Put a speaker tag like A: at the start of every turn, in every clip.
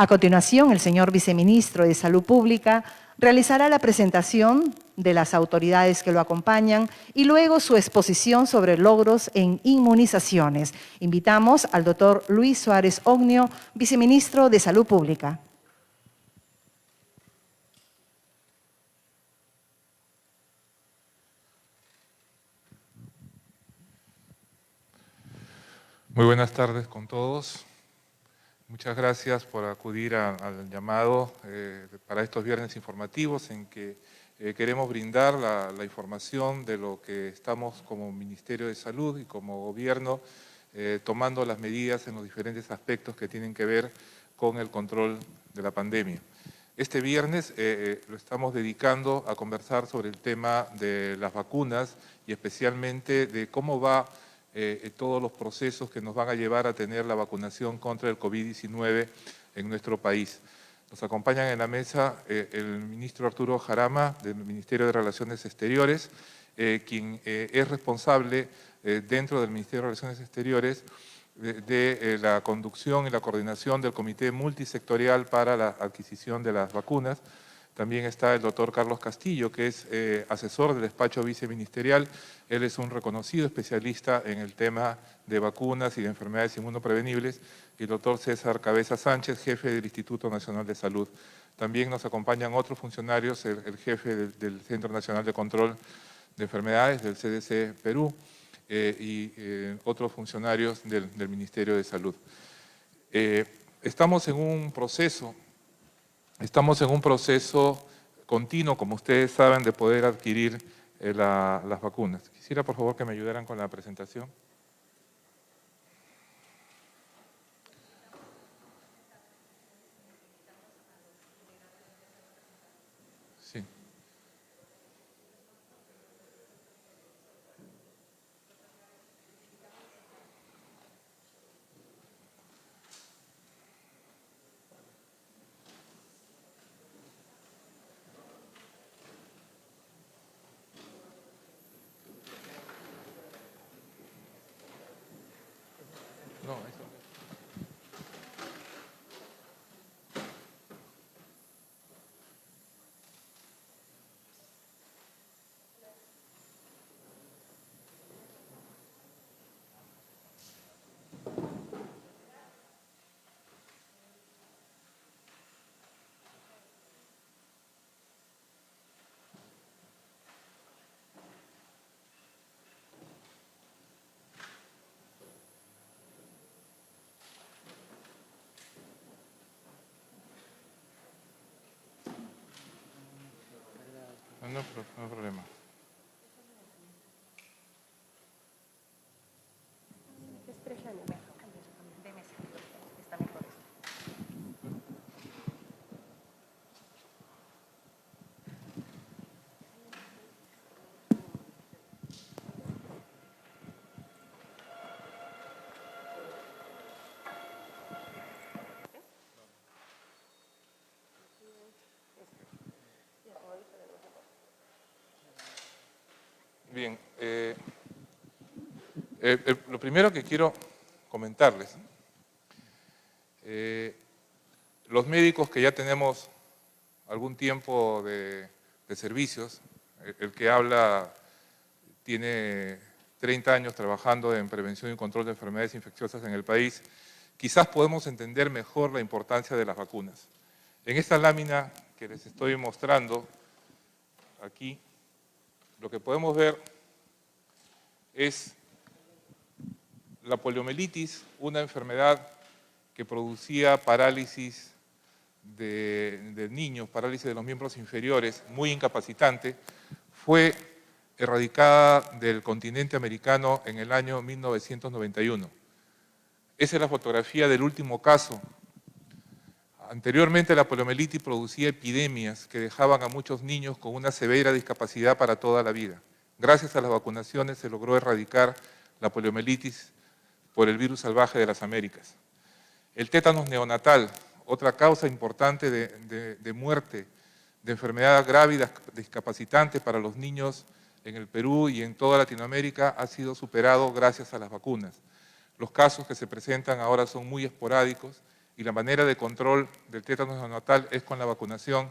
A: A continuación, el señor viceministro de Salud Pública realizará la presentación de las autoridades que lo acompañan y luego su exposición sobre logros en inmunizaciones. Invitamos al doctor Luis Suárez Ognio, viceministro de Salud Pública.
B: Muy buenas tardes con todos. Muchas gracias por acudir al llamado para estos viernes informativos en que queremos brindar la información de lo que estamos como Ministerio de Salud y como Gobierno tomando las medidas en los diferentes aspectos que tienen que ver con el control de la pandemia. Este viernes lo estamos dedicando a conversar sobre el tema de las vacunas y especialmente de cómo va todos los procesos que nos van a llevar a tener la vacunación contra el COVID-19 en nuestro país. Nos acompañan en la mesa el ministro Arturo Jarama, del Ministerio de Relaciones Exteriores, quien es responsable dentro del Ministerio de Relaciones Exteriores de la conducción y la coordinación del Comité Multisectorial para la adquisición de las vacunas. También está el doctor Carlos Castillo, que es asesor del despacho viceministerial. Él es un reconocido especialista en el tema de vacunas y de enfermedades inmunoprevenibles. Y el doctor César Cabeza Sánchez, jefe del Instituto Nacional de Salud. También nos acompañan otros funcionarios, el jefe del Centro Nacional de Control de Enfermedades, del CDC Perú, y otros funcionarios del Ministerio de Salud. Estamos en un proceso continuo, como ustedes saben, de poder adquirir las vacunas. Quisiera, por favor, que me ayudaran con la presentación. Sí. No, eso no. No hay problema. Bien, lo primero que quiero comentarles, los médicos que ya tenemos algún tiempo de servicios, el que habla tiene 30 años trabajando en prevención y control de enfermedades infecciosas en el país, quizás podemos entender mejor la importancia de las vacunas. En esta lámina que les estoy mostrando aquí, lo que podemos ver es la poliomielitis, una enfermedad que producía parálisis de niños, parálisis de los miembros inferiores, muy incapacitante, fue erradicada del continente americano en el año 1991. Esa es la fotografía del último caso. Anteriormente la poliomielitis producía epidemias que dejaban a muchos niños con una severa discapacidad para toda la vida. Gracias a las vacunaciones se logró erradicar la poliomielitis por el virus salvaje de las Américas. El tétanos neonatal, otra causa importante de muerte, de enfermedad grave y discapacitante para los niños en el Perú y en toda Latinoamérica, ha sido superado gracias a las vacunas. Los casos que se presentan ahora son muy esporádicos y la manera de control del tétanos neonatal es con la vacunación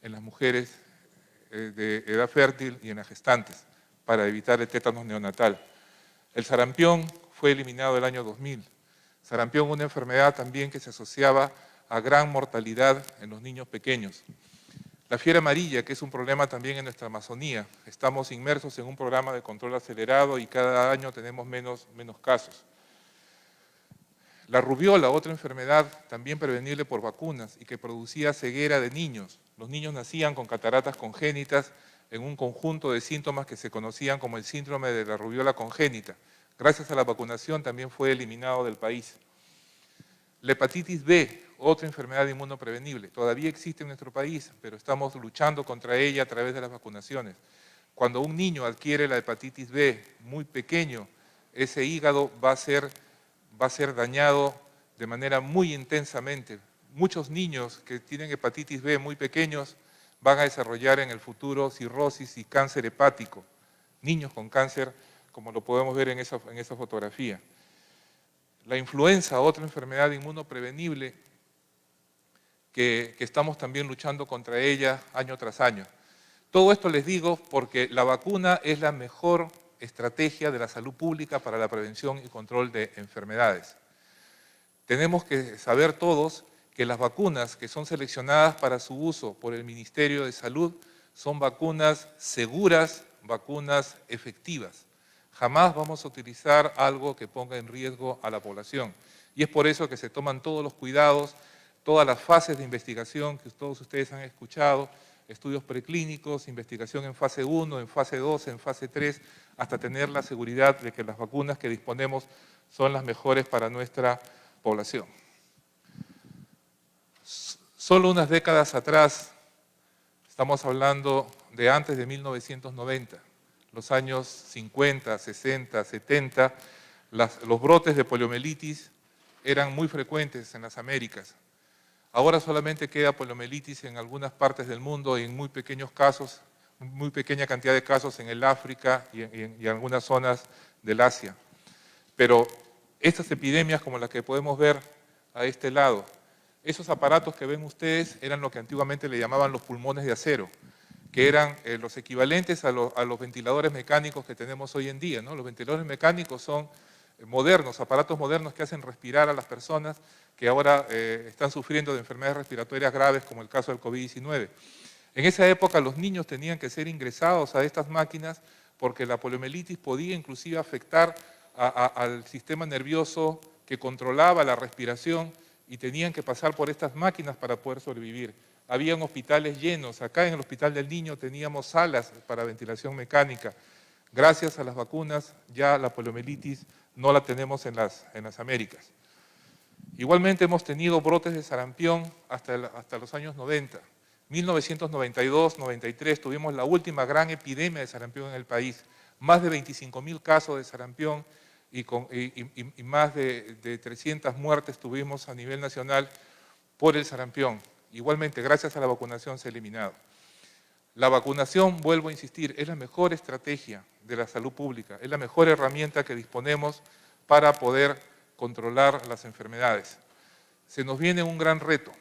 B: en las mujeres de edad fértil y en las gestantes, para evitar el tétanos neonatal. El sarampión fue eliminado el año 2000. Sarampión, una enfermedad también que se asociaba a gran mortalidad en los niños pequeños. La fiebre amarilla, que es un problema también en nuestra Amazonía. Estamos inmersos en un programa de control acelerado y cada año tenemos menos casos. La rubiola, otra enfermedad también prevenible por vacunas y que producía ceguera de niños. Los niños nacían con cataratas congénitas en un conjunto de síntomas que se conocían como el síndrome de la rubiola congénita. Gracias a la vacunación también fue eliminado del país. La hepatitis B, otra enfermedad inmunoprevenible, todavía existe en nuestro país, pero estamos luchando contra ella a través de las vacunaciones. Cuando un niño adquiere la hepatitis B muy pequeño, ese hígado va a ser dañado de manera muy intensamente. Muchos niños que tienen hepatitis B muy pequeños van a desarrollar en el futuro cirrosis y cáncer hepático. Niños con cáncer, como lo podemos ver en esa fotografía. La influenza, otra enfermedad inmunoprevenible que estamos también luchando contra ella año tras año. Todo esto les digo porque la vacuna es la mejor estrategia de la salud pública para la prevención y control de enfermedades. Tenemos que saber todos que las vacunas que son seleccionadas para su uso por el Ministerio de Salud son vacunas seguras, vacunas efectivas. Jamás vamos a utilizar algo que ponga en riesgo a la población. Y es por eso que se toman todos los cuidados, todas las fases de investigación que todos ustedes han escuchado, estudios preclínicos, investigación en fase 1, en fase 2, en fase 3, hasta tener la seguridad de que las vacunas que disponemos son las mejores para nuestra población. Solo unas décadas atrás, estamos hablando de antes de 1990, los años 50, 60, 70, los brotes de poliomielitis eran muy frecuentes en las Américas. Ahora solamente queda poliomielitis en algunas partes del mundo y en muy pequeños casos, muy pequeña cantidad de casos en el África y en algunas zonas del Asia. Pero estas epidemias como las que podemos ver a este lado, esos aparatos que ven ustedes eran lo que antiguamente le llamaban los pulmones de acero, que eran los equivalentes a los ventiladores mecánicos que tenemos hoy en día, ¿no? Los ventiladores mecánicos son modernos, aparatos modernos que hacen respirar a las personas que ahora están sufriendo de enfermedades respiratorias graves, como el caso del COVID-19. En esa época los niños tenían que ser ingresados a estas máquinas porque la poliomielitis podía inclusive afectar al sistema nervioso que controlaba la respiración y tenían que pasar por estas máquinas para poder sobrevivir. Habían hospitales llenos. Acá en el Hospital del Niño teníamos salas para ventilación mecánica. Gracias a las vacunas ya la poliomielitis no la tenemos en las Américas. Igualmente hemos tenido brotes de sarampión hasta los años 90. 1992-93 tuvimos la última gran epidemia de sarampión en el país. Más de 25.000 casos de sarampión y más de 300 muertes tuvimos a nivel nacional por el sarampión. Igualmente, gracias a la vacunación se ha eliminado. La vacunación, vuelvo a insistir, es la mejor estrategia de la salud pública, es la mejor herramienta que disponemos para poder controlar las enfermedades. Se nos viene un gran reto,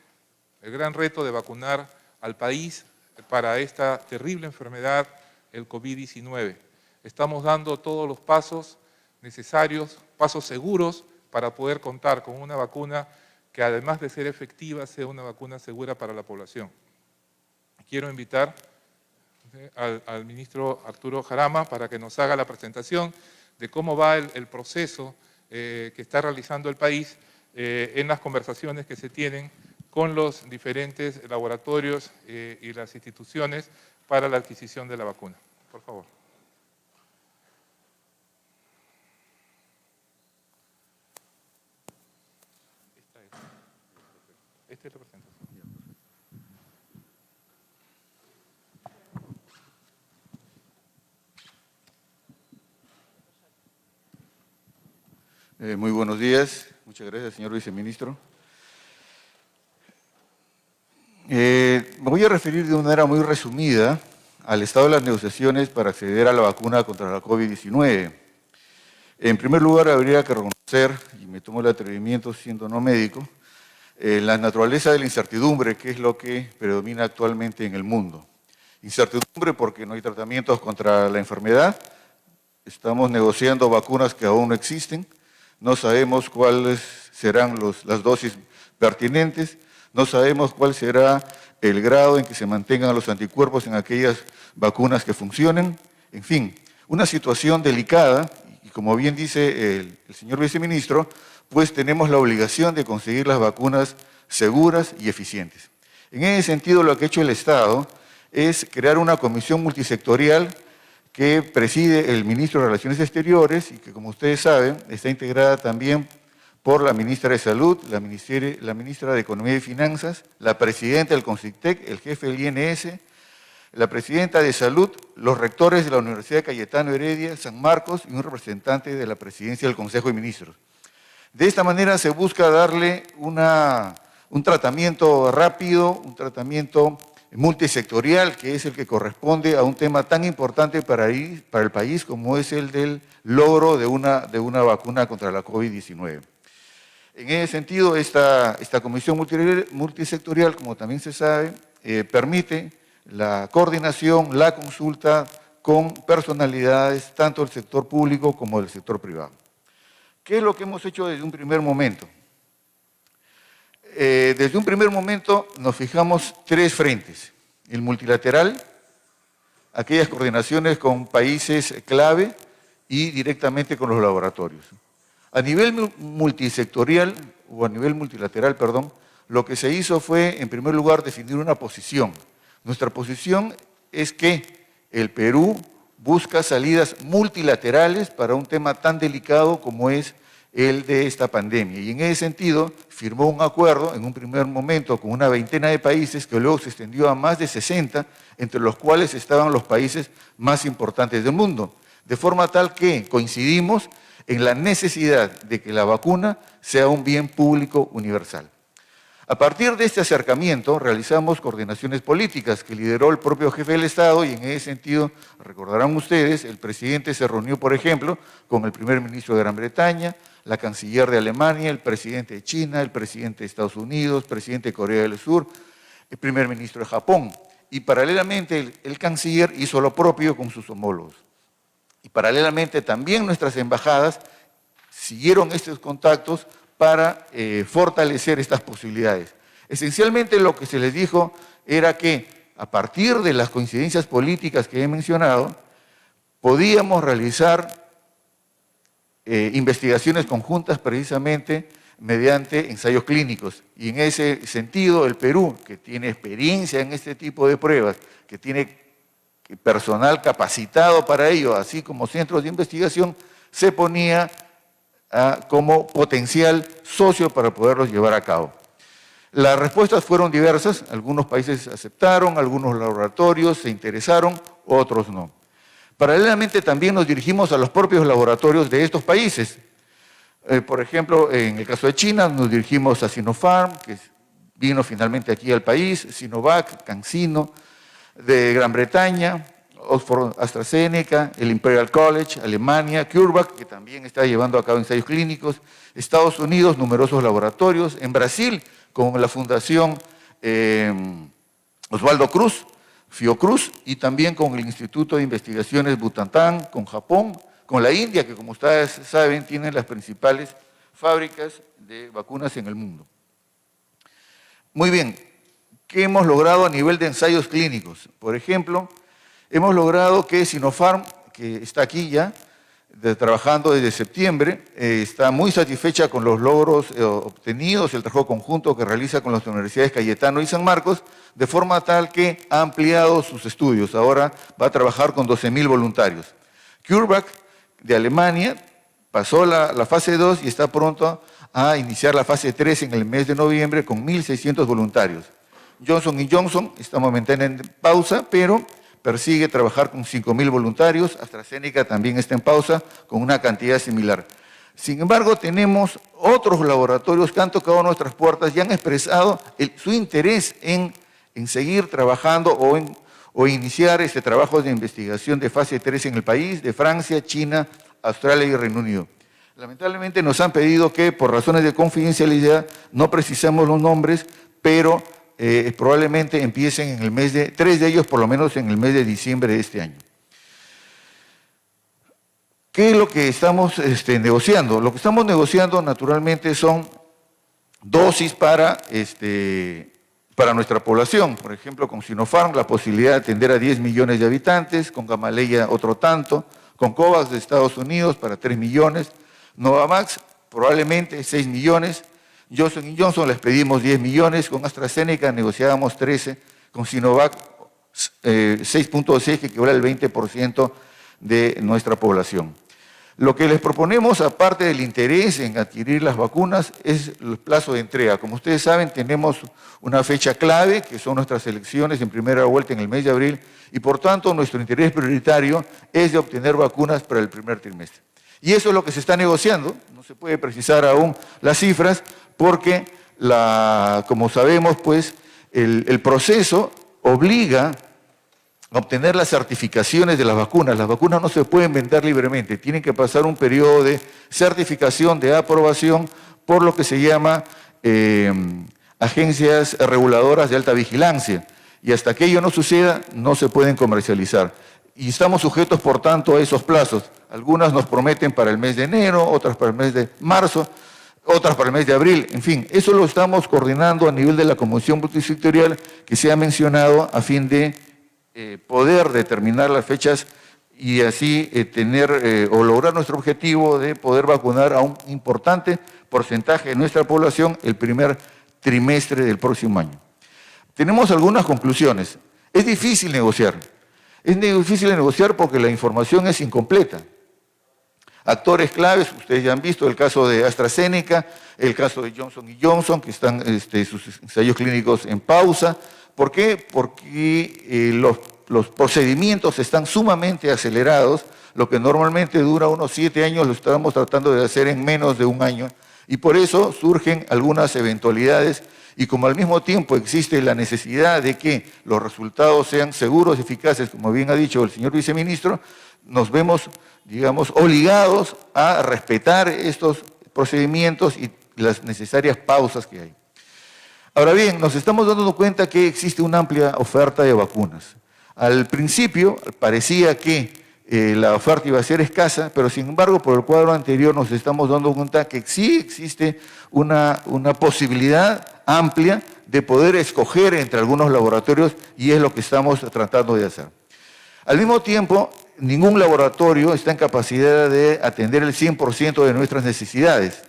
B: el gran reto de vacunar al país para esta terrible enfermedad, el COVID-19. Estamos dando todos los pasos necesarios, pasos seguros para poder contar con una vacuna que además de ser efectiva, sea una vacuna segura para la población. Quiero invitar al ministro Arturo Jarama para que nos haga la presentación de cómo va el proceso que está realizando el país en las conversaciones que se tienen con los diferentes laboratorios y las instituciones para la adquisición de la vacuna. Por favor. Esta es la presentación.
C: Muy buenos días. Muchas gracias, señor viceministro. Me voy a referir de una manera muy resumida al estado de las negociaciones para acceder a la vacuna contra la COVID-19. En primer lugar, habría que reconocer, y me tomo el atrevimiento siendo no médico, la naturaleza de la incertidumbre, que es lo que predomina actualmente en el mundo. Incertidumbre porque no hay tratamientos contra la enfermedad, estamos negociando vacunas que aún no existen, no sabemos cuáles serán las dosis pertinentes, no sabemos cuál será el grado en que se mantengan los anticuerpos en aquellas vacunas que funcionen, en fin, una situación delicada y como bien dice el señor viceministro, pues tenemos la obligación de conseguir las vacunas seguras y eficientes. En ese sentido, lo que ha hecho el Estado es crear una comisión multisectorial que preside el ministro de Relaciones Exteriores y que, como ustedes saben, está integrada también por la ministra de Salud, la ministra de Economía y Finanzas, la presidenta del CONCITEC, el jefe del INS, la presidenta de Salud, los rectores de la Universidad Cayetano Heredia, San Marcos y un representante de la presidencia del Consejo de Ministros. De esta manera se busca darle un tratamiento rápido, un tratamiento multisectorial, que es el que corresponde a un tema tan importante para el país como es el del logro de una vacuna contra la COVID-19. En ese sentido, esta comisión multisectorial, como también se sabe, permite la coordinación, la consulta con personalidades tanto del sector público como del sector privado. ¿Qué es lo que hemos hecho desde un primer momento? Desde un primer momento nos fijamos tres frentes. El multilateral, aquellas coordinaciones con países clave y directamente con los laboratorios. A nivel multisectorial, o a nivel multilateral, perdón, lo que se hizo fue, en primer lugar, definir una posición. Nuestra posición es que el Perú busca salidas multilaterales para un tema tan delicado como es el de esta pandemia. Y en ese sentido, firmó un acuerdo en un primer momento con una veintena de países que luego se extendió a más de 60, entre los cuales estaban los países más importantes del mundo. De forma tal que coincidimos en la necesidad de que la vacuna sea un bien público universal. A partir de este acercamiento realizamos coordinaciones políticas que lideró el propio jefe del Estado y en ese sentido, recordarán ustedes, el presidente se reunió, por ejemplo, con el primer ministro de Gran Bretaña, la canciller de Alemania, el presidente de China, el presidente de Estados Unidos, el presidente de Corea del Sur, el primer ministro de Japón. Y paralelamente el canciller hizo lo propio con sus homólogos. Y paralelamente también nuestras embajadas siguieron estos contactos para fortalecer estas posibilidades. Esencialmente lo que se les dijo era que a partir de las coincidencias políticas que he mencionado, podíamos realizar investigaciones conjuntas precisamente mediante ensayos clínicos. Y en ese sentido el Perú, que tiene experiencia en este tipo de pruebas, que tiene personal capacitado para ello, así como centros de investigación, se ponía como potencial socio para poderlos llevar a cabo. Las respuestas fueron diversas, algunos países aceptaron, algunos laboratorios se interesaron, otros no. Paralelamente también nos dirigimos a los propios laboratorios de estos países. Por ejemplo, en el caso de China nos dirigimos a Sinopharm, que vino finalmente aquí al país, Sinovac, CanSino, de Gran Bretaña, Oxford AstraZeneca, el Imperial College, Alemania, CureVac, que también está llevando a cabo ensayos clínicos, Estados Unidos, numerosos laboratorios, en Brasil, con la Fundación Oswaldo Cruz, Fiocruz, y también con el Instituto de Investigaciones Butantan, con Japón, con la India, que como ustedes saben, tiene las principales fábricas de vacunas en el mundo. Muy bien, ¿qué hemos logrado a nivel de ensayos clínicos? Por ejemplo, hemos logrado que Sinopharm, que está aquí ya, trabajando desde septiembre, está muy satisfecha con los logros obtenidos, el trabajo conjunto que realiza con las universidades Cayetano y San Marcos, de forma tal que ha ampliado sus estudios. Ahora va a trabajar con 12.000 voluntarios. CureVac, de Alemania, pasó la fase 2 y está pronto a iniciar la fase 3 en el mes de noviembre con 1.600 voluntarios. Johnson & Johnson está momentáneamente en pausa, pero persigue trabajar con 5.000 voluntarios. AstraZeneca también está en pausa con una cantidad similar. Sin embargo, tenemos otros laboratorios que han tocado nuestras puertas y han expresado su interés en seguir trabajando o iniciar este trabajo de investigación de fase 3 en el país, de Francia, China, Australia y Reino Unido. Lamentablemente nos han pedido que por razones de confidencialidad no precisemos los nombres, pero probablemente empiecen en el mes de, 3 de ellos por lo menos en el mes de diciembre de este año. ¿Qué es lo que estamos negociando? Lo que estamos negociando naturalmente son dosis para nuestra población. Por ejemplo, con Sinopharm la posibilidad de atender a 10 millones de habitantes, con Gamaleya otro tanto, con COVAX de Estados Unidos para 3 millones, Novavax probablemente 6 millones, Johnson & Johnson les pedimos 10 millones, con AstraZeneca negociábamos 13, con Sinovac 6.6, que equivale al 20% de nuestra población. Lo que les proponemos, aparte del interés en adquirir las vacunas, es el plazo de entrega. Como ustedes saben, tenemos una fecha clave, que son nuestras elecciones en primera vuelta en el mes de abril, y por tanto nuestro interés prioritario es de obtener vacunas para el primer trimestre. Y eso es lo que se está negociando, no se puede precisar aún las cifras, porque, como sabemos, pues, el proceso obliga a obtener las certificaciones de las vacunas. Las vacunas no se pueden vender libremente, tienen que pasar un periodo de certificación, de aprobación, por lo que se llama agencias reguladoras de alta vigilancia. Y hasta que ello no suceda, no se pueden comercializar. Y estamos sujetos, por tanto, a esos plazos. Algunas nos prometen para el mes de enero, otras para el mes de marzo, otras para el mes de abril. En fin, eso lo estamos coordinando a nivel de la Comisión Multisectorial que se ha mencionado a fin de poder determinar las fechas y así o lograr nuestro objetivo de poder vacunar a un importante porcentaje de nuestra población el primer trimestre del próximo año. Tenemos algunas conclusiones. Es difícil negociar. Es difícil negociar porque la información es incompleta. Actores claves, ustedes ya han visto el caso de AstraZeneca, el caso de Johnson & Johnson, que están sus ensayos clínicos en pausa. ¿Por qué? Porque los procedimientos están sumamente acelerados, lo que normalmente dura unos 7 años lo estamos tratando de hacer en menos de un año, y por eso surgen algunas eventualidades, y como al mismo tiempo existe la necesidad de que los resultados sean seguros y eficaces, como bien ha dicho el señor viceministro, nos vemos, digamos, obligados a respetar estos procedimientos y las necesarias pausas que hay. Ahora bien, nos estamos dando cuenta que existe una amplia oferta de vacunas. Al principio parecía que la oferta iba a ser escasa, pero sin embargo por el cuadro anterior nos estamos dando cuenta que sí existe una posibilidad amplia de poder escoger entre algunos laboratorios y es lo que estamos tratando de hacer. Al mismo tiempo, ningún laboratorio está en capacidad de atender el 100% de nuestras necesidades.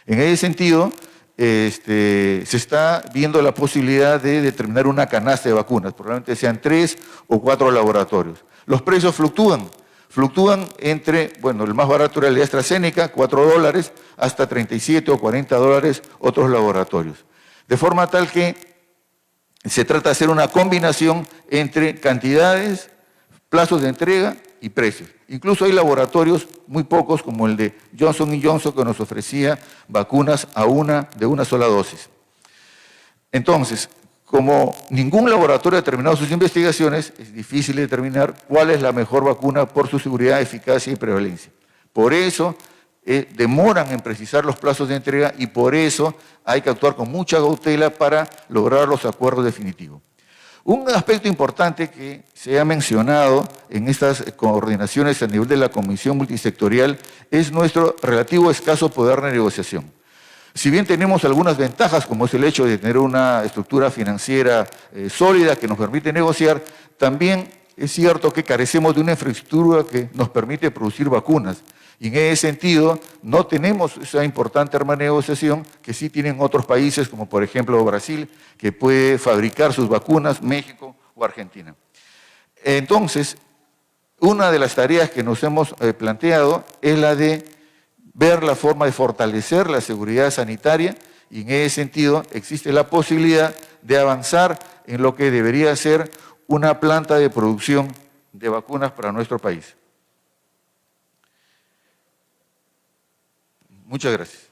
C: En ese sentido, se está viendo la posibilidad de determinar una canasta de vacunas, probablemente sean 3 o 4 laboratorios. Los precios fluctúan entre, bueno, el más barato era el de AstraZeneca, $4, hasta 37 o 40 dólares otros laboratorios. De forma tal que se trata de hacer una combinación entre cantidades, plazos de entrega y precios. Incluso hay laboratorios, muy pocos, como el de Johnson & Johnson, que nos ofrecía vacunas de una sola dosis. Entonces, como ningún laboratorio ha terminado sus investigaciones, es difícil determinar cuál es la mejor vacuna por su seguridad, eficacia y prevalencia. Por eso demoran en precisar los plazos de entrega y por eso hay que actuar con mucha cautela para lograr los acuerdos definitivos. Un aspecto importante que se ha mencionado en estas coordinaciones a nivel de la Comisión Multisectorial es nuestro relativo escaso poder de negociación. Si bien tenemos algunas ventajas, como es el hecho de tener una estructura financiera sólida que nos permite negociar, también es cierto que carecemos de una infraestructura que nos permite producir vacunas. Y en ese sentido, no tenemos esa importante arma de negociación que sí tienen otros países, como por ejemplo Brasil, que puede fabricar sus vacunas, México o Argentina. Entonces, una de las tareas que nos hemos planteado es la de ver la forma de fortalecer la seguridad sanitaria y en ese sentido existe la posibilidad de avanzar en lo que debería ser una planta de producción de vacunas para nuestro país. Muchas gracias.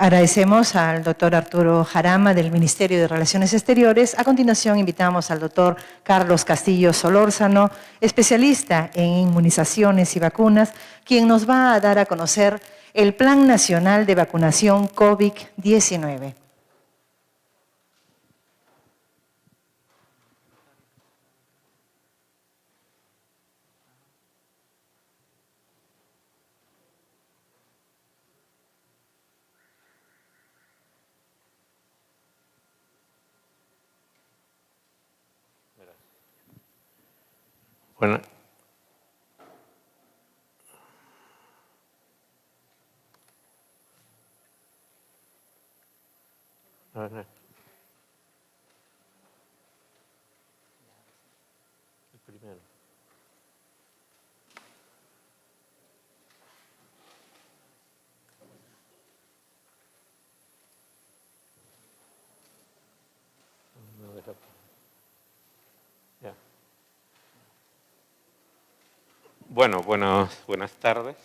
A: Agradecemos al doctor Arturo Jarama del Ministerio de Relaciones Exteriores. A continuación invitamos al doctor Carlos Castillo Solórzano, especialista en inmunizaciones y vacunas, quien nos va a dar a conocer el Plan Nacional de Vacunación COVID-19.
D: Bueno, el primero. Ya. Bueno, buenas tardes.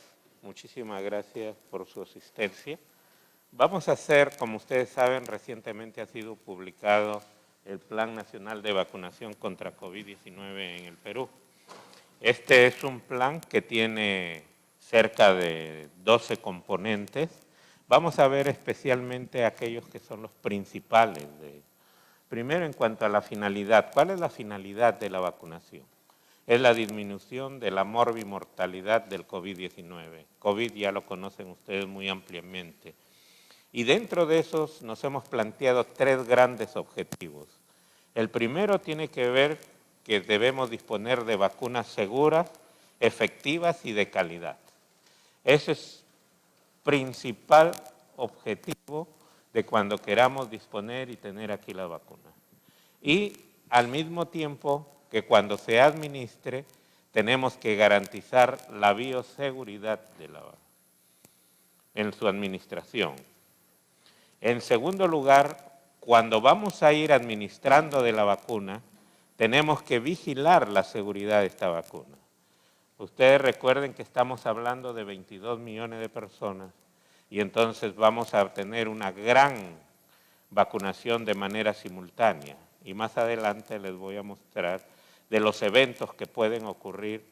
D: Muchísimas gracias por su asistencia. Vamos a hacer, como ustedes saben, recientemente ha sido publicado el Plan Nacional de Vacunación contra COVID-19 en el Perú. Este es un plan que tiene cerca de 12 componentes. Vamos a ver especialmente aquellos que son los principales. Primero, en cuanto a la finalidad. ¿Cuál es la finalidad de la vacunación? Es la disminución de la morbimortalidad del COVID-19. COVID ya lo conocen ustedes muy ampliamente. Y dentro de esos nos hemos planteado 3 grandes objetivos. El primero tiene que ver que debemos disponer de vacunas seguras, efectivas y de calidad. Ese es principal objetivo de cuando queramos disponer y tener aquí la vacuna. Y al mismo tiempo que cuando se administre tenemos que garantizar la bioseguridad en su administración. En segundo lugar, cuando vamos a ir administrando de la vacuna, tenemos que vigilar la seguridad de esta vacuna. Ustedes recuerden que estamos hablando de 22 millones de personas y entonces vamos a tener una gran vacunación de manera simultánea. Y más adelante les voy a mostrar de los eventos que pueden ocurrir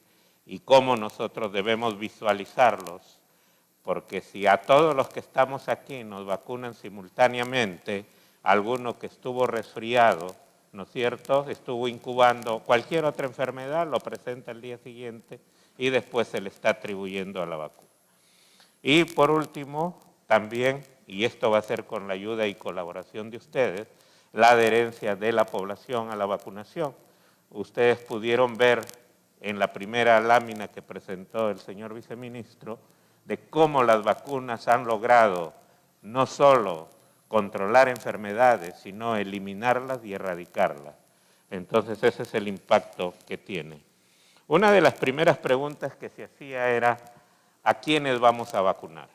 D: y cómo nosotros debemos visualizarlos, porque si a todos los que estamos aquí nos vacunan simultáneamente, alguno que estuvo resfriado, ¿no es cierto?, estuvo incubando cualquier otra enfermedad, lo presenta el día siguiente y después se le está atribuyendo a la vacuna. Y por último, también, y esto va a ser con la ayuda y colaboración de ustedes, la adherencia de la población a la vacunación. Ustedes pudieron ver en la primera lámina que presentó el señor viceministro de cómo las vacunas han logrado no solo controlar enfermedades, sino eliminarlas y erradicarlas. Entonces ese es el impacto que tiene. Una de las primeras preguntas que se hacía era, ¿a quiénes vamos a vacunar?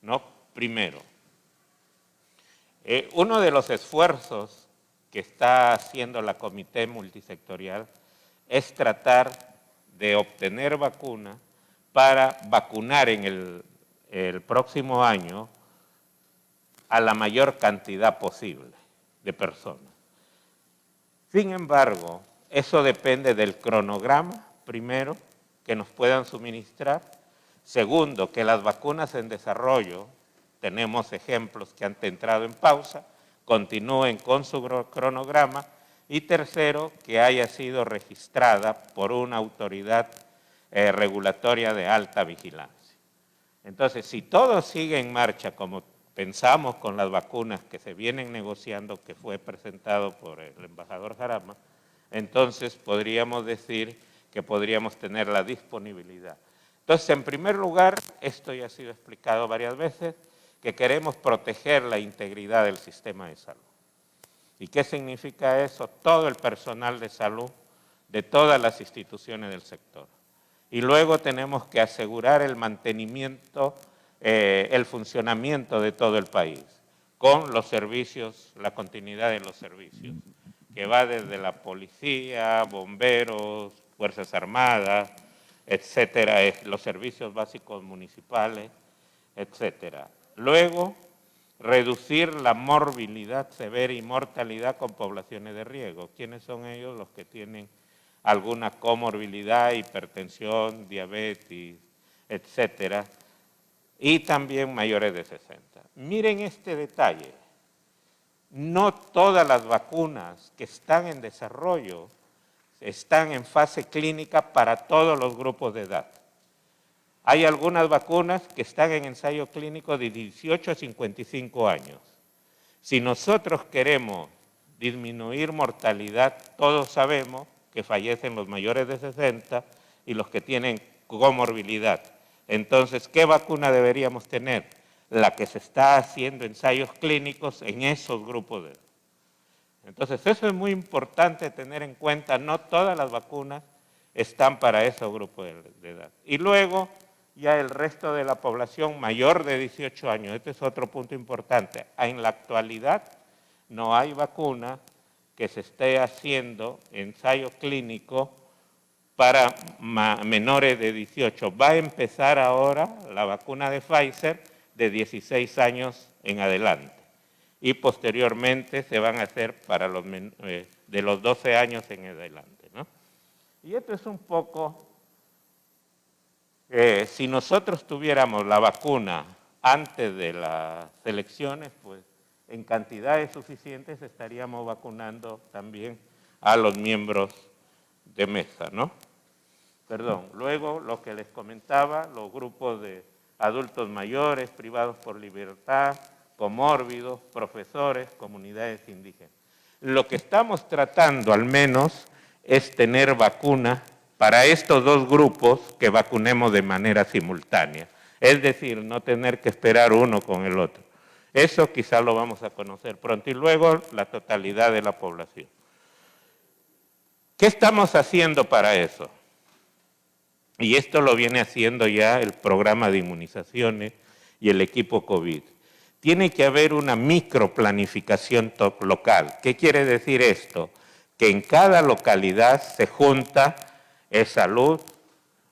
D: ¿No? Primero, uno de los esfuerzos que está haciendo la Comité Multisectorial es tratar de obtener vacunas para vacunar en el próximo año a la mayor cantidad posible de personas. Sin embargo, eso depende del cronograma, primero, que nos puedan suministrar. Segundo, que las vacunas en desarrollo, tenemos ejemplos que han entrado en pausa, continúen con su cronograma. Y tercero, que haya sido registrada por una autoridad regulatoria de alta vigilancia. Entonces, si todo sigue en marcha como pensamos con las vacunas que se vienen negociando, que fue presentado por el embajador Jarama, entonces podríamos decir que podríamos tener la disponibilidad. Entonces, en primer lugar, esto ya ha sido explicado varias veces, que queremos proteger la integridad del sistema de salud. ¿Y qué significa eso? Todo el personal de salud de todas las instituciones del sector. Y luego tenemos que asegurar el mantenimiento, el funcionamiento de todo el país, con los servicios, la continuidad de los servicios, que va desde la policía, bomberos, Fuerzas Armadas, etcétera, los servicios básicos municipales, etcétera. Luego, reducir la morbilidad severa y mortalidad con poblaciones de riesgo. ¿Quiénes son ellos? Los que tienen alguna comorbilidad, hipertensión, diabetes, etcétera, y también mayores de 60. Miren este detalle. No todas las vacunas que están en desarrollo están en fase clínica para todos los grupos de edad. Hay algunas vacunas que están en ensayo clínico de 18 a 55 años. Si nosotros queremos disminuir mortalidad, todos sabemos que fallecen los mayores de 60 y los que tienen comorbilidad. Entonces, ¿qué vacuna deberíamos tener? La que se está haciendo ensayos clínicos en esos grupos de edad. Entonces, eso es muy importante tener en cuenta. No todas las vacunas están para esos grupos de edad. Y luego, ya el resto de la población mayor de 18 años. Este es otro punto importante. En la actualidad, no hay vacuna que se esté haciendo ensayo clínico para menores de 18. Va a empezar ahora la vacuna de Pfizer de 16 años en adelante. Y posteriormente se van a hacer para los de los 12 años en adelante, ¿no? Y esto es un poco, si nosotros tuviéramos la vacuna antes de las elecciones, pues en cantidades suficientes estaríamos vacunando también a los miembros de mesa, ¿no? Perdón, luego lo que les comentaba, los grupos de adultos mayores, privados por libertad, comórbidos, profesores, comunidades indígenas. Lo que estamos tratando al menos es tener vacuna para estos dos grupos que vacunemos de manera simultánea. Es decir, no tener que esperar uno con el otro. Eso quizá lo vamos a conocer pronto. Y luego la totalidad de la población. ¿Qué estamos haciendo para eso? Y esto lo viene haciendo ya el programa de inmunizaciones y el equipo COVID. Tiene que haber una microplanificación local. ¿Qué quiere decir esto? Que en cada localidad se junta salud,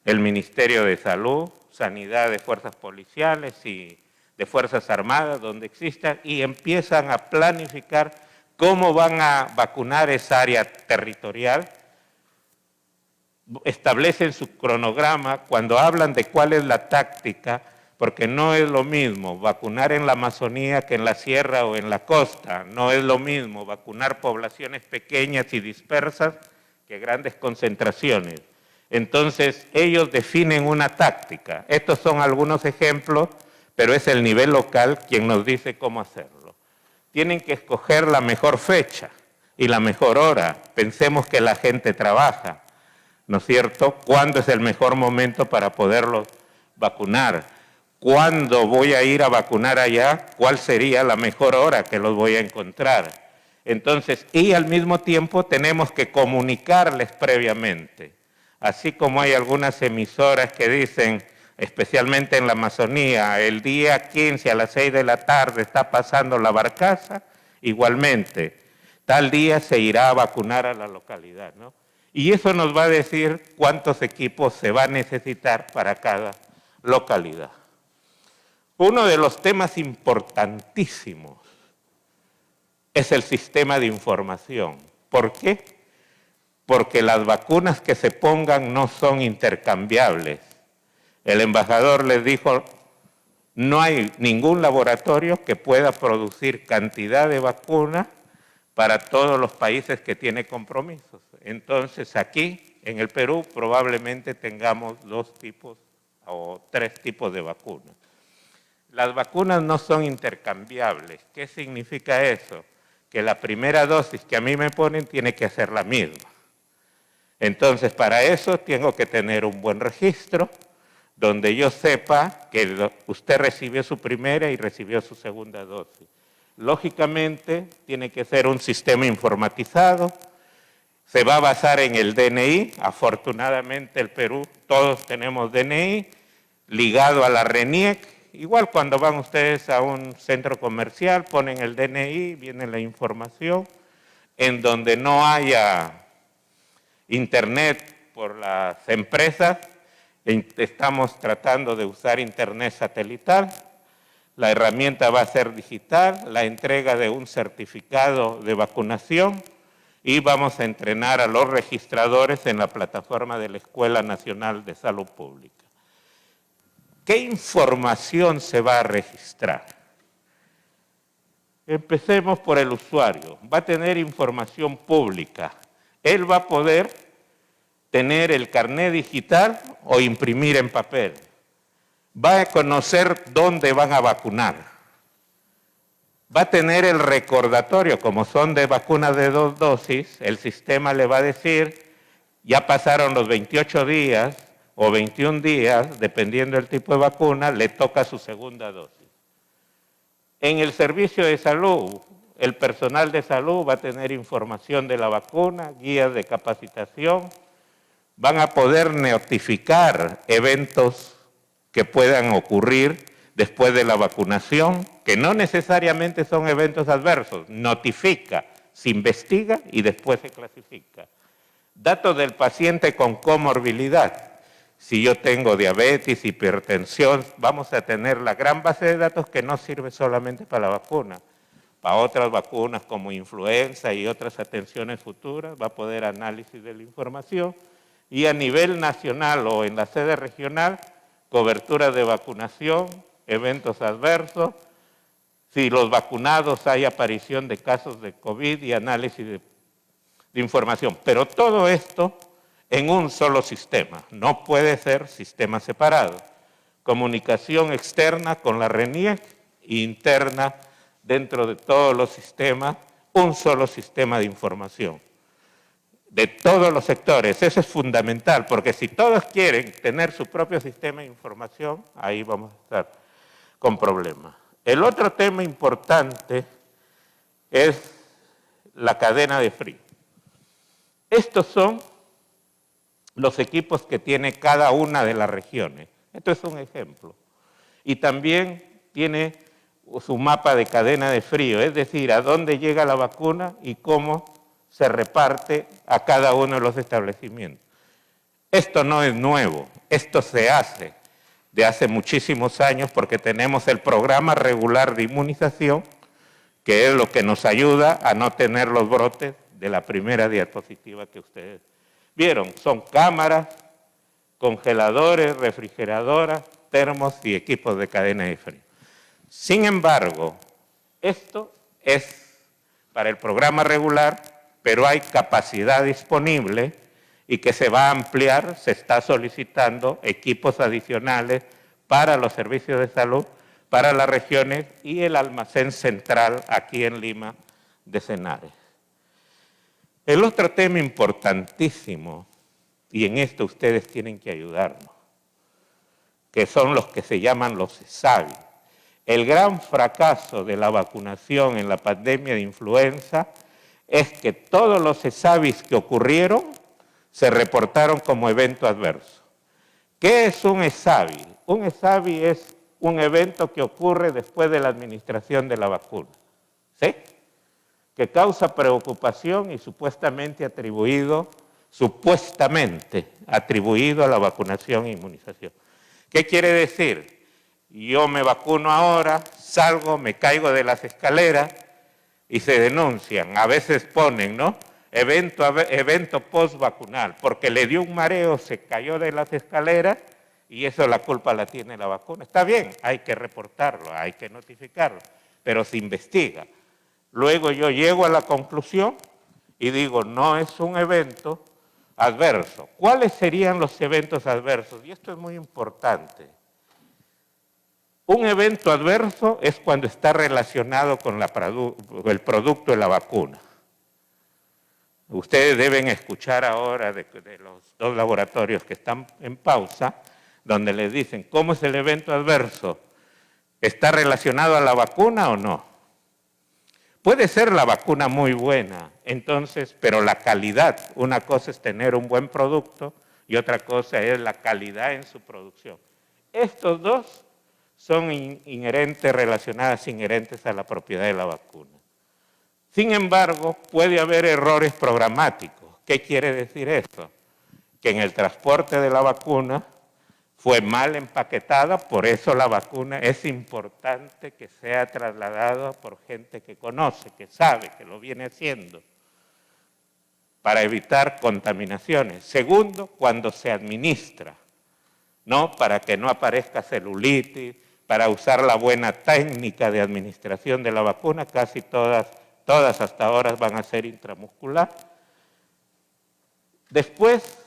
D: el Ministerio de Salud, Sanidad de Fuerzas Policiales y de Fuerzas Armadas, donde existan, y empiezan a planificar cómo van a vacunar esa área territorial. Establecen su cronograma cuando hablan de cuál es la táctica, porque no es lo mismo vacunar en la Amazonía que en la sierra o en la costa, no es lo mismo vacunar poblaciones pequeñas y dispersas que grandes concentraciones. Entonces, ellos definen una táctica. Estos son algunos ejemplos, pero es el nivel local quien nos dice cómo hacerlo. Tienen que escoger la mejor fecha y la mejor hora. Pensemos que la gente trabaja, ¿no es cierto? ¿Cuándo es el mejor momento para poderlos vacunar? ¿Cuándo voy a ir a vacunar allá? ¿Cuál sería la mejor hora que los voy a encontrar? Entonces, y al mismo tiempo tenemos que comunicarles previamente. Así como hay algunas emisoras que dicen, especialmente en la Amazonía, el día 15 a las 6 de la tarde está pasando la barcaza, igualmente, tal día se irá a vacunar a la localidad, ¿no? Y eso nos va a decir cuántos equipos se va a necesitar para cada localidad. Uno de los temas importantísimos es el sistema de información. ¿Por qué? Porque las vacunas que se pongan no son intercambiables. El embajador les dijo, no hay ningún laboratorio que pueda producir cantidad de vacunas para todos los países que tiene compromisos. Entonces, aquí, en el Perú, probablemente tengamos 2 tipos o 3 tipos de vacunas. Las vacunas no son intercambiables. ¿Qué significa eso? Que la primera dosis que a mí me ponen tiene que ser la misma. Entonces, para eso tengo que tener un buen registro, donde yo sepa que usted recibió su primera y recibió su segunda dosis. Lógicamente, tiene que ser un sistema informatizado, se va a basar en el DNI, afortunadamente el Perú, todos tenemos DNI, ligado a la RENIEC. Igual cuando van ustedes a un centro comercial, ponen el DNI, viene la información, en donde no haya internet por las empresas, estamos tratando de usar internet satelital, La herramienta va a ser digital, la entrega de un certificado de vacunación y vamos a entrenar a los registradores en la plataforma de la Escuela Nacional de Salud Pública. ¿Qué información se va a registrar? Empecemos por el usuario. Va a tener información pública. Él va a poder tener el carnet digital o imprimir en papel. Va a conocer dónde van a vacunar. Va a tener el recordatorio, como son de vacunas de 2 dosis, el sistema le va a decir, ya pasaron los 28 días o 21 días, dependiendo del tipo de vacuna, le toca su segunda dosis. En el servicio de salud, el personal de salud va a tener información de la vacuna, guías de capacitación, van a poder notificar eventos que puedan ocurrir después de la vacunación, que no necesariamente son eventos adversos, notifica, se investiga y después se clasifica. Datos del paciente con comorbilidad. Si yo tengo diabetes, hipertensión, vamos a tener la gran base de datos que no sirve solamente para la vacuna. Para otras vacunas como influenza y otras atenciones futuras, va a poder análisis de la información. Y a nivel nacional o en la sede regional, cobertura de vacunación, eventos adversos, si los vacunados hay aparición de casos de COVID y análisis de información. Pero todo esto en un solo sistema, no puede ser sistema separado. Comunicación externa con la RENIEC, interna dentro de todos los sistemas, un solo sistema de información. De todos los sectores, eso es fundamental, porque si todos quieren tener su propio sistema de información, ahí vamos a estar con problemas. El otro tema importante es la cadena de frío. Estos son los equipos que tiene cada una de las regiones. Esto es un ejemplo. Y también tiene su mapa de cadena de frío, es decir, a dónde llega la vacuna y cómo se reparte a cada uno de los establecimientos. Esto no es nuevo, esto se hace de hace muchísimos años porque tenemos el programa regular de inmunización, que es lo que nos ayuda a no tener los brotes de la primera diapositiva que ustedes vieron. Son cámaras, congeladores, refrigeradoras, termos y equipos de cadena de frío. Sin embargo, esto es para el programa regular, pero hay capacidad disponible y que se va a ampliar, se está solicitando equipos adicionales para los servicios de salud, para las regiones y el almacén central aquí en Lima de Cenares. El otro tema importantísimo, y en esto ustedes tienen que ayudarnos, que son los que se llaman los ESAVI. El gran fracaso de la vacunación en la pandemia de influenza es que todos los ESAVIs que ocurrieron se reportaron como evento adverso. ¿Qué es un ESAVI? Un ESAVI es un evento que ocurre después de la administración de la vacuna, ¿sí? Que causa preocupación y supuestamente atribuido a la vacunación e inmunización. ¿Qué quiere decir? Yo me vacuno ahora, salgo, me caigo de las escaleras y se denuncian. A veces ponen, ¿no? Evento post-vacunal, porque le dio un mareo, se cayó de las escaleras y eso la culpa la tiene la vacuna. Está bien, hay que reportarlo, hay que notificarlo, pero se investiga. Luego yo llego a la conclusión y digo, no es un evento adverso. ¿Cuáles serían los eventos adversos? Y esto es muy importante. Un evento adverso es cuando está relacionado con el producto de la vacuna. Ustedes deben escuchar ahora de los dos laboratorios que están en pausa, donde les dicen, ¿cómo es el evento adverso? ¿Está relacionado a la vacuna o no? Puede ser la vacuna muy buena, entonces, pero la calidad, una cosa es tener un buen producto y otra cosa es la calidad en su producción. Estos dos son relacionadas inherentes a la propiedad de la vacuna. Sin embargo, puede haber errores programáticos. ¿Qué quiere decir esto? Que en el transporte de la vacuna fue mal empaquetada, por eso la vacuna es importante que sea trasladada por gente que conoce, que sabe, que lo viene haciendo, para evitar contaminaciones. Segundo, cuando se administra, ¿no? Para que no aparezca celulitis, para usar la buena técnica de administración de la vacuna, casi todas hasta ahora van a ser intramuscular. Después,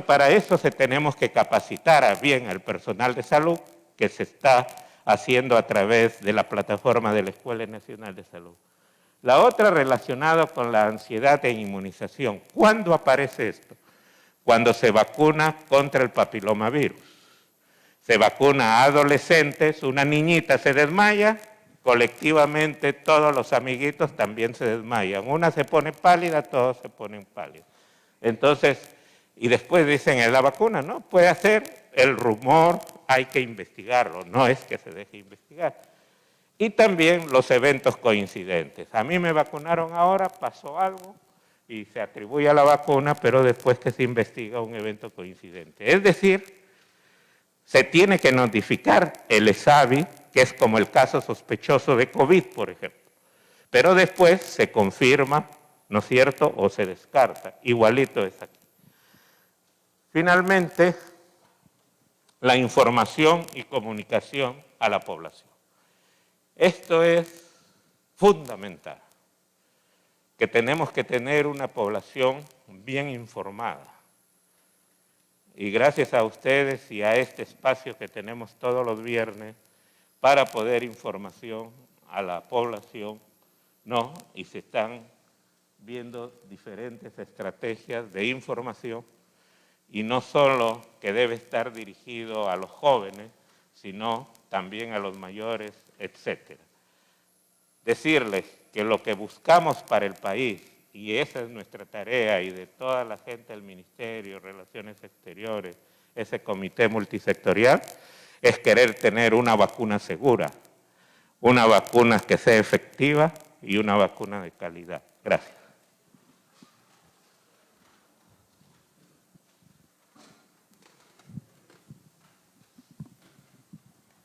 D: para eso tenemos que capacitar bien al personal de salud, que se está haciendo a través de la plataforma de la Escuela Nacional de Salud. La otra relacionada con la ansiedad e inmunización. ¿Cuándo aparece esto? Cuando se vacuna contra el papilomavirus. Se vacuna a adolescentes, una niñita se desmaya, colectivamente todos los amiguitos también se desmayan. Una se pone pálida, todos se ponen pálidos. Entonces, y después dicen, en la vacuna, ¿no? Puede ser el rumor, hay que investigarlo, no es que se deje investigar. Y también los eventos coincidentes. A mí me vacunaron ahora, pasó algo y se atribuye a la vacuna, pero después que se investiga un evento coincidente. Es decir, se tiene que notificar el ESAVI, que es como el caso sospechoso de COVID, por ejemplo. Pero después se confirma, ¿no es cierto?, o se descarta. Igualito es aquí. Finalmente, la información y comunicación a la población. Esto es fundamental, que tenemos que tener una población bien informada. Y gracias a ustedes y a este espacio que tenemos todos los viernes para poder información a la población, ¿no? Y se están viendo diferentes estrategias de información, y no solo que debe estar dirigido a los jóvenes, sino también a los mayores, etc. Decirles que lo que buscamos para el país, y esa es nuestra tarea, y de toda la gente del Ministerio, Relaciones Exteriores, ese comité multisectorial, es querer tener una vacuna segura, una vacuna que sea efectiva y una vacuna de calidad. Gracias.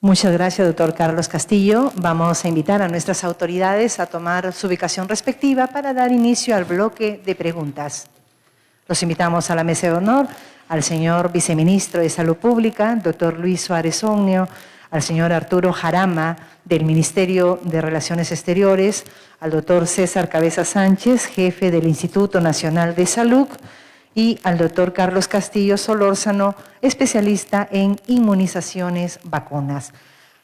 A: Muchas gracias, doctor Carlos Castillo. Vamos a invitar a nuestras autoridades a tomar su ubicación respectiva para dar inicio al bloque de preguntas. Los invitamos a la mesa de honor al señor viceministro de Salud Pública, doctor Luis Suárez Ognio, al señor Arturo Jarama, del Ministerio de Relaciones Exteriores, al doctor César Cabeza Sánchez, jefe del Instituto Nacional de Salud, y al doctor Carlos Castillo Solórzano, especialista en inmunizaciones vacunas.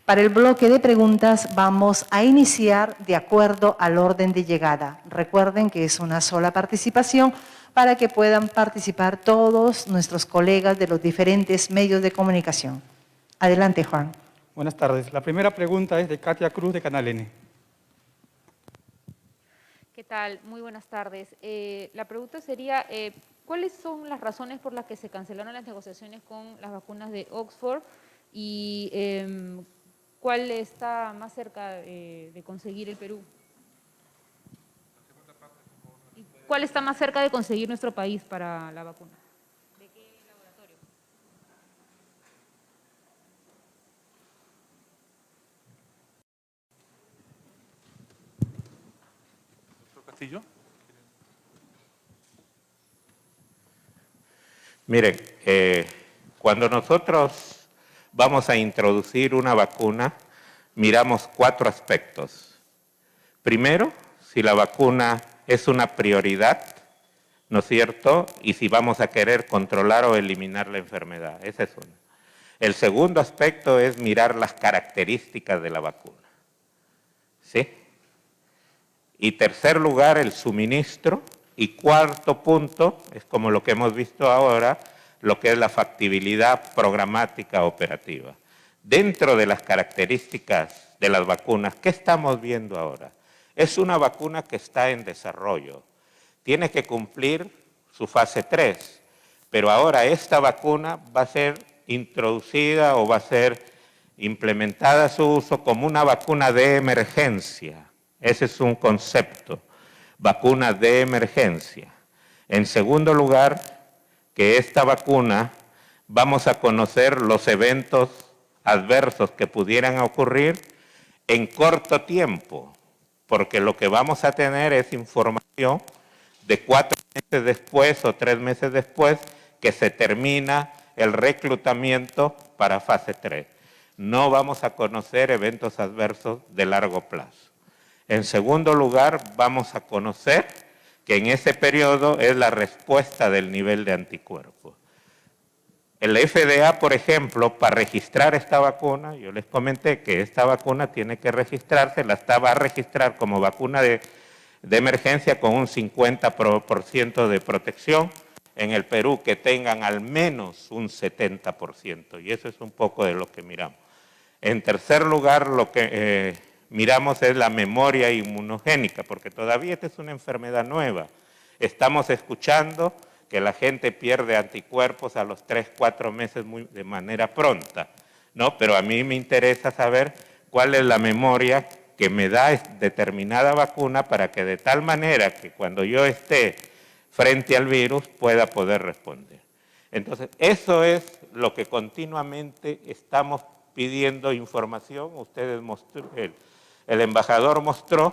A: Para el bloque de preguntas vamos a iniciar de acuerdo al orden de llegada. Recuerden que es una sola participación para que puedan participar todos nuestros colegas de los diferentes medios de comunicación. Adelante, Juan.
E: Buenas tardes. La primera pregunta es de Katia Cruz, de Canal N.
F: ¿Qué tal? Muy buenas tardes. La pregunta sería, ¿cuáles son las razones por las que se cancelaron las negociaciones con las vacunas de Oxford y cuál está más cerca de conseguir el Perú? ¿Y cuál está más cerca de conseguir nuestro país para la vacuna? ¿De qué laboratorio?
B: ¿Doctor Castillo?
D: Miren, cuando nosotros vamos a introducir una vacuna, miramos 4 aspectos. Primero, si la vacuna es una prioridad, ¿no es cierto? Y si vamos a querer controlar o eliminar la enfermedad. Ese es uno. El segundo aspecto es mirar las características de la vacuna. ¿Sí? Y tercer lugar, el suministro. Y cuarto punto, es como lo que hemos visto ahora, lo que es la factibilidad programática operativa. Dentro de las características de las vacunas, ¿qué estamos viendo ahora? Es una vacuna que está en desarrollo. Tiene que cumplir su fase 3, pero ahora esta vacuna va a ser introducida o va a ser implementada su uso como una vacuna de emergencia. Ese es un concepto. Vacuna de emergencia. En segundo lugar, que esta vacuna vamos a conocer los eventos adversos que pudieran ocurrir en corto tiempo, porque lo que vamos a tener es información de 4 meses después o 3 meses después que se termina el reclutamiento para fase 3. No vamos a conocer eventos adversos de largo plazo. En segundo lugar, vamos a conocer que en ese periodo es la respuesta del nivel de anticuerpos. El FDA, por ejemplo, para registrar esta vacuna, yo les comenté que esta vacuna tiene que registrarse, la va a registrar como vacuna de emergencia con un 50% de protección. En el Perú que tengan al menos un 70%, y eso es un poco de lo que miramos. En tercer lugar, lo que miramos es la memoria inmunogénica, porque todavía esta es una enfermedad nueva. Estamos escuchando que la gente pierde anticuerpos a los 3, 4 meses de manera pronta, ¿no? Pero a mí me interesa saber cuál es la memoria que me da determinada vacuna para que de tal manera que cuando yo esté frente al virus pueda poder responder. Entonces, eso es lo que continuamente estamos pidiendo información. Ustedes el embajador mostró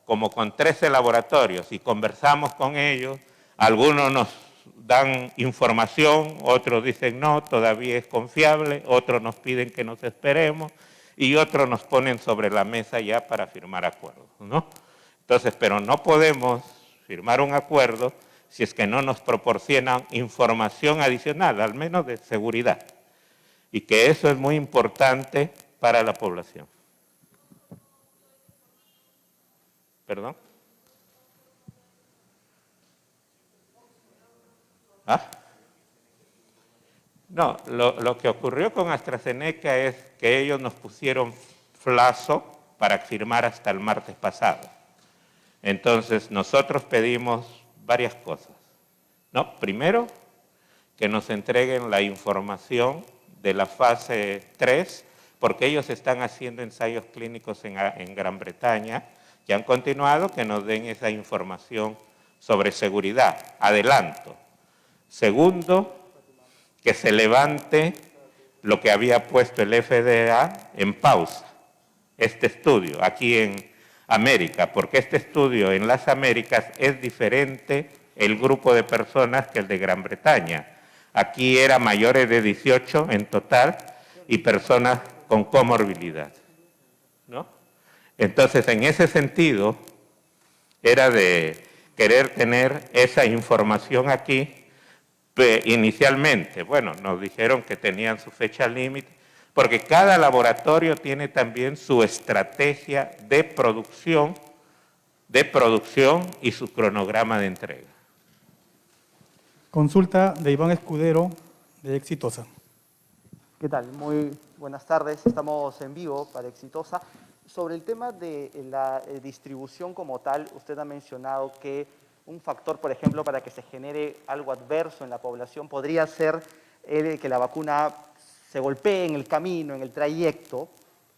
D: como con 13 laboratorios y conversamos con ellos, algunos nos dan información, otros dicen no, todavía es confiable, otros nos piden que nos esperemos y otros nos ponen sobre la mesa ya para firmar acuerdos, ¿no? Entonces, pero no podemos firmar un acuerdo si es que no nos proporcionan información adicional, al menos de seguridad, y que eso es muy importante para la población. ¿Perdón? ¿Ah? No, lo que ocurrió con AstraZeneca es que ellos nos pusieron plazo para firmar hasta el martes pasado. Entonces, nosotros pedimos varias cosas, ¿no? Primero, que nos entreguen la información de la fase 3, porque ellos están haciendo ensayos clínicos en Gran Bretaña, que han continuado, que nos den esa información sobre seguridad. Adelanto. Segundo, que se levante lo que había puesto el FDA en pausa, este estudio aquí en América, porque este estudio en las Américas es diferente el grupo de personas que el de Gran Bretaña. Aquí era mayores de 18 en total y personas con comorbilidad, ¿no? Entonces, en ese sentido, era de querer tener esa información aquí. Inicialmente, bueno, nos dijeron que tenían su fecha límite, porque cada laboratorio tiene también su estrategia de producción y su cronograma de entrega.
E: Consulta de Iván Escudero, de Exitosa.
G: ¿Qué tal? Muy buenas tardes. Estamos en vivo para Exitosa. Sobre el tema de la distribución como tal, usted ha mencionado que un factor, por ejemplo, para que se genere algo adverso en la población podría ser que la vacuna se golpee en el camino, en el trayecto.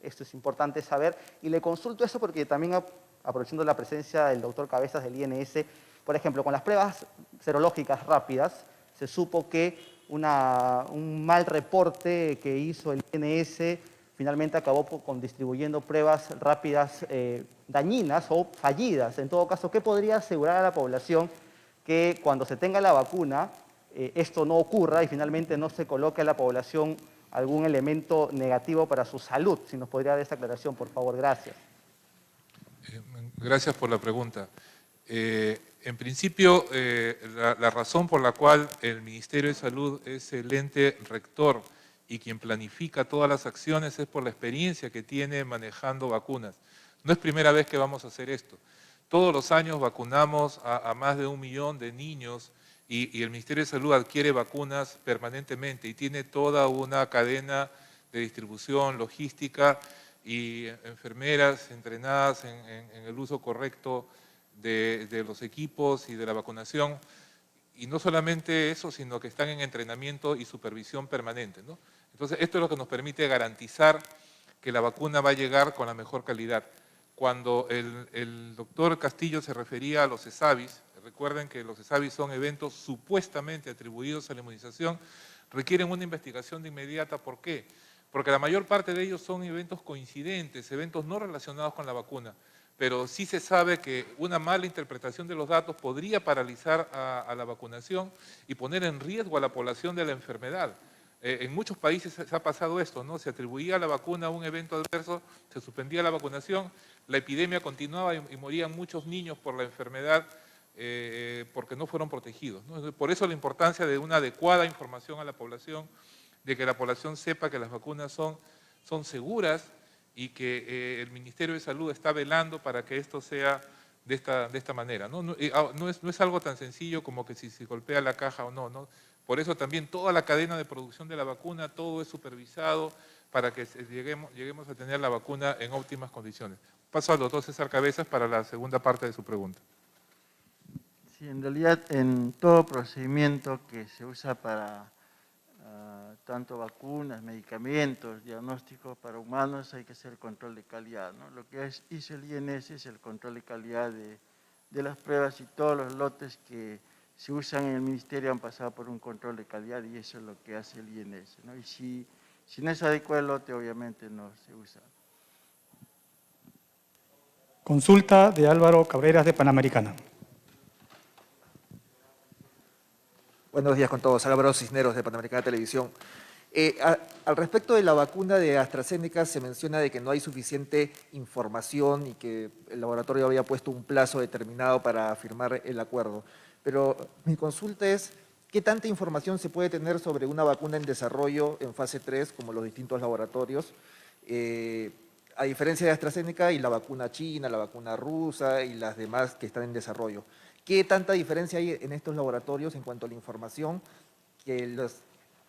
G: Esto es importante saber. Y le consulto eso porque también, aprovechando la presencia del doctor Cabezas del INS, por ejemplo, con las pruebas serológicas rápidas, se supo que un mal reporte que hizo el INS finalmente acabó distribuyendo pruebas rápidas dañinas o fallidas. En todo caso, ¿qué podría asegurar a la población que cuando se tenga la vacuna esto no ocurra y finalmente no se coloque a la población algún elemento negativo para su salud? Si nos podría dar esa aclaración, por favor. Gracias.
B: Gracias por la pregunta. En principio, la razón por la cual el Ministerio de Salud es el ente rector y quien planifica todas las acciones es por la experiencia que tiene manejando vacunas. No es primera vez que vamos a hacer esto. Todos los años vacunamos a más de 1 millón de niños y el Ministerio de Salud adquiere vacunas permanentemente y tiene toda una cadena de distribución, logística y enfermeras entrenadas en el uso correcto de los equipos y de la vacunación. Y no solamente eso, sino que están en entrenamiento y supervisión permanente, ¿no? Entonces, esto es lo que nos permite garantizar que la vacuna va a llegar con la mejor calidad. Cuando el doctor Castillo se refería a los ESAVIS, recuerden que los ESAVIS son eventos supuestamente atribuidos a la inmunización, requieren una investigación de inmediata. ¿Por qué? Porque la mayor parte de ellos son eventos coincidentes, eventos no relacionados con la vacuna, pero sí se sabe que una mala interpretación de los datos podría paralizar a la vacunación y poner en riesgo a la población de la enfermedad. En muchos países se ha pasado esto, ¿no? Se atribuía a la vacuna a un evento adverso, se suspendía la vacunación, la epidemia continuaba y morían muchos niños por la enfermedad porque no fueron protegidos, ¿no? Por eso la importancia de una adecuada información a la población, de que la población sepa que las vacunas son seguras y que el Ministerio de Salud está velando para que esto sea de esta manera, ¿no? No es algo tan sencillo como que si se golpea la caja o no, ¿no? Por eso también toda la cadena de producción de la vacuna, todo es supervisado para que lleguemos a tener la vacuna en óptimas condiciones. Paso al doctor César Cabezas para la segunda parte de su pregunta.
H: Sí, en realidad en todo procedimiento que se usa para tanto vacunas, medicamentos, diagnósticos para humanos, hay que hacer el control de calidad, ¿no? Lo que hizo el INS es el control de calidad de las pruebas y todos los lotes que se usan en el ministerio han pasado por un control de calidad y eso es lo que hace el INS, ¿no? Y si no es adecuado el lote, obviamente no se usa.
E: Consulta de Álvaro Cabreras de Panamericana.
I: Buenos días con todos. Álvaro Cisneros de Panamericana Televisión. Al respecto de la vacuna de AstraZeneca se menciona de que no hay suficiente información y que el laboratorio había puesto un plazo determinado para firmar el acuerdo. Pero mi consulta es, ¿qué tanta información se puede tener sobre una vacuna en desarrollo en fase 3, como los distintos laboratorios? A diferencia de AstraZeneca y la vacuna china, la vacuna rusa y las demás que están en desarrollo. ¿Qué tanta diferencia hay en estos laboratorios en cuanto a la información que los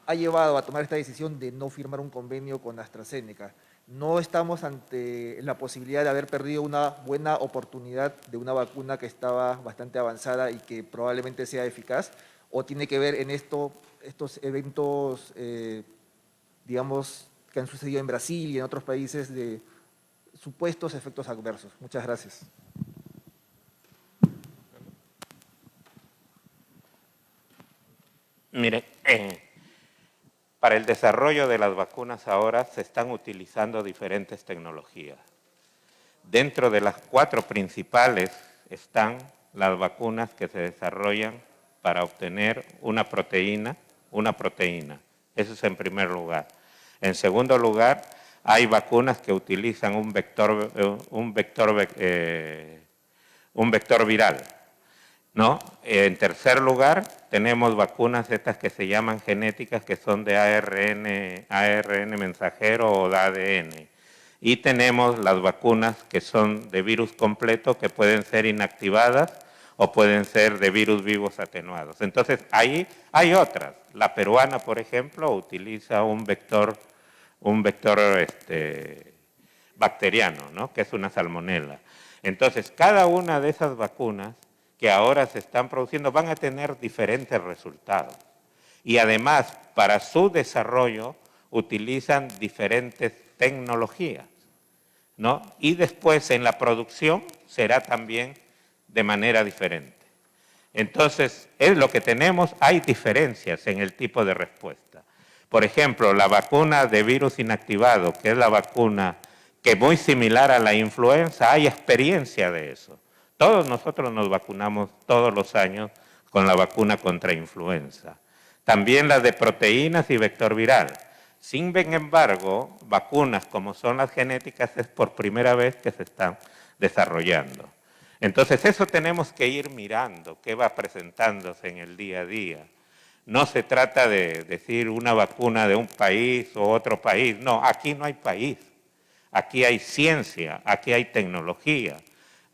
I: ha llevado a tomar esta decisión de no firmar un convenio con AstraZeneca? ¿No estamos ante la posibilidad de haber perdido una buena oportunidad de una vacuna que estaba bastante avanzada y que probablemente sea eficaz? ¿O tiene que ver en estos eventos, digamos, que han sucedido en Brasil y en otros países de supuestos efectos adversos? Muchas gracias.
D: Mire, para el desarrollo de las vacunas ahora se están utilizando diferentes tecnologías. Dentro de las 4 principales están las vacunas que se desarrollan para obtener una proteína. Eso es en primer lugar. En segundo lugar, hay vacunas que utilizan un vector viral, ¿no? En tercer lugar, tenemos vacunas estas que se llaman genéticas, que son de ARN mensajero o de ADN. Y tenemos las vacunas que son de virus completo, que pueden ser inactivadas o pueden ser de virus vivos atenuados. Entonces, ahí hay otras. La peruana, por ejemplo, utiliza un vector bacteriano, ¿no? Que es una salmonela. Entonces, cada una de esas vacunas que ahora se están produciendo van a tener diferentes resultados. Y además, para su desarrollo, utilizan diferentes tecnologías, ¿no? Y después, en la producción, será también de manera diferente. Entonces, es lo que tenemos, hay diferencias en el tipo de respuesta. Por ejemplo, la vacuna de virus inactivado, que es la vacuna que es muy similar a la influenza, hay experiencia de eso. Todos nosotros nos vacunamos todos los años con la vacuna contra influenza. También la de proteínas y vector viral. Sin embargo, vacunas como son las genéticas es por primera vez que se están desarrollando. Entonces, eso tenemos que ir mirando, qué va presentándose en el día a día. No se trata de decir una vacuna de un país o otro país. No, aquí no hay país. Aquí hay ciencia, aquí hay tecnología.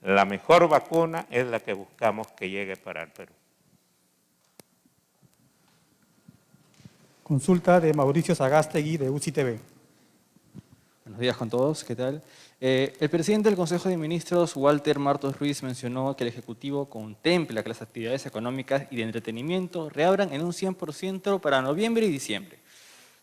D: La mejor vacuna es la que buscamos que llegue para el Perú.
E: Consulta de Mauricio Sagástegui de UCI-TV.
J: Buenos días con todos, ¿qué tal? El presidente del Consejo de Ministros, Walter Martos Ruiz, mencionó que el Ejecutivo contempla que las actividades económicas y de entretenimiento reabran en un 100% para noviembre y diciembre.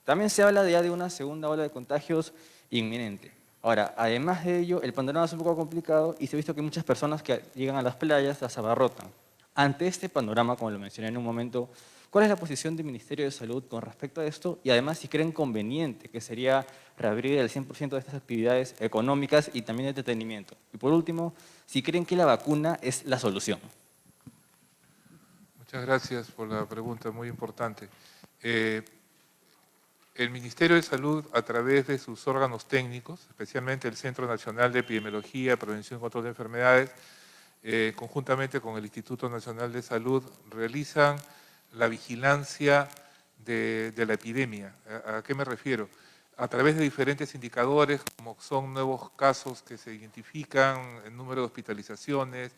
J: También se habla ya de una segunda ola de contagios inminente. Ahora, además de ello, el panorama es un poco complicado y se ha visto que muchas personas que llegan a las playas las abarrotan. Ante este panorama, como lo mencioné en un momento, ¿Cuál es la posición del Ministerio de Salud con respecto a esto? Y además, si creen conveniente que sería reabrir el 100% de estas actividades económicas y también de entretenimiento. Y por último, si creen que la vacuna es la solución.
B: Muchas gracias por la pregunta, muy importante. El Ministerio de Salud, a través de sus órganos técnicos, especialmente el Centro Nacional de Epidemiología, Prevención y Control de Enfermedades, conjuntamente con el Instituto Nacional de Salud, realizan la vigilancia de la epidemia. ¿A qué me refiero? A través de diferentes indicadores, como son nuevos casos que se identifican, el número de hospitalizaciones,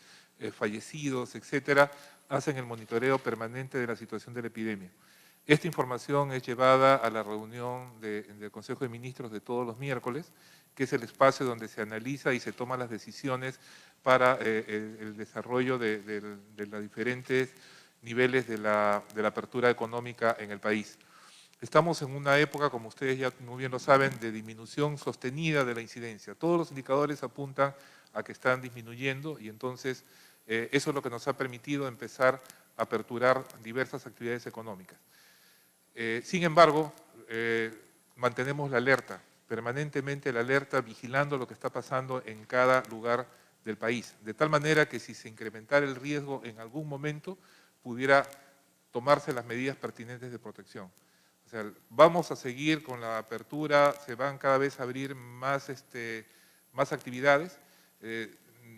B: fallecidos, etcétera, hacen el monitoreo permanente de la situación de la epidemia. Esta información es llevada a la reunión del Consejo de Ministros de todos los miércoles, que es el espacio donde se analiza y se toman las decisiones para el desarrollo de los diferentes niveles de la apertura económica en el país. Estamos en una época, como ustedes ya muy bien lo saben, de disminución sostenida de la incidencia. Todos los indicadores apuntan a que están disminuyendo y entonces eso es lo que nos ha permitido empezar a aperturar diversas actividades económicas. Sin embargo, mantenemos la alerta, permanentemente la alerta, vigilando lo que está pasando en cada lugar del país, de tal manera que si se incrementara el riesgo en algún momento, pudiera tomarse las medidas pertinentes de protección. O sea, vamos a seguir con la apertura, se van cada vez a abrir más actividades.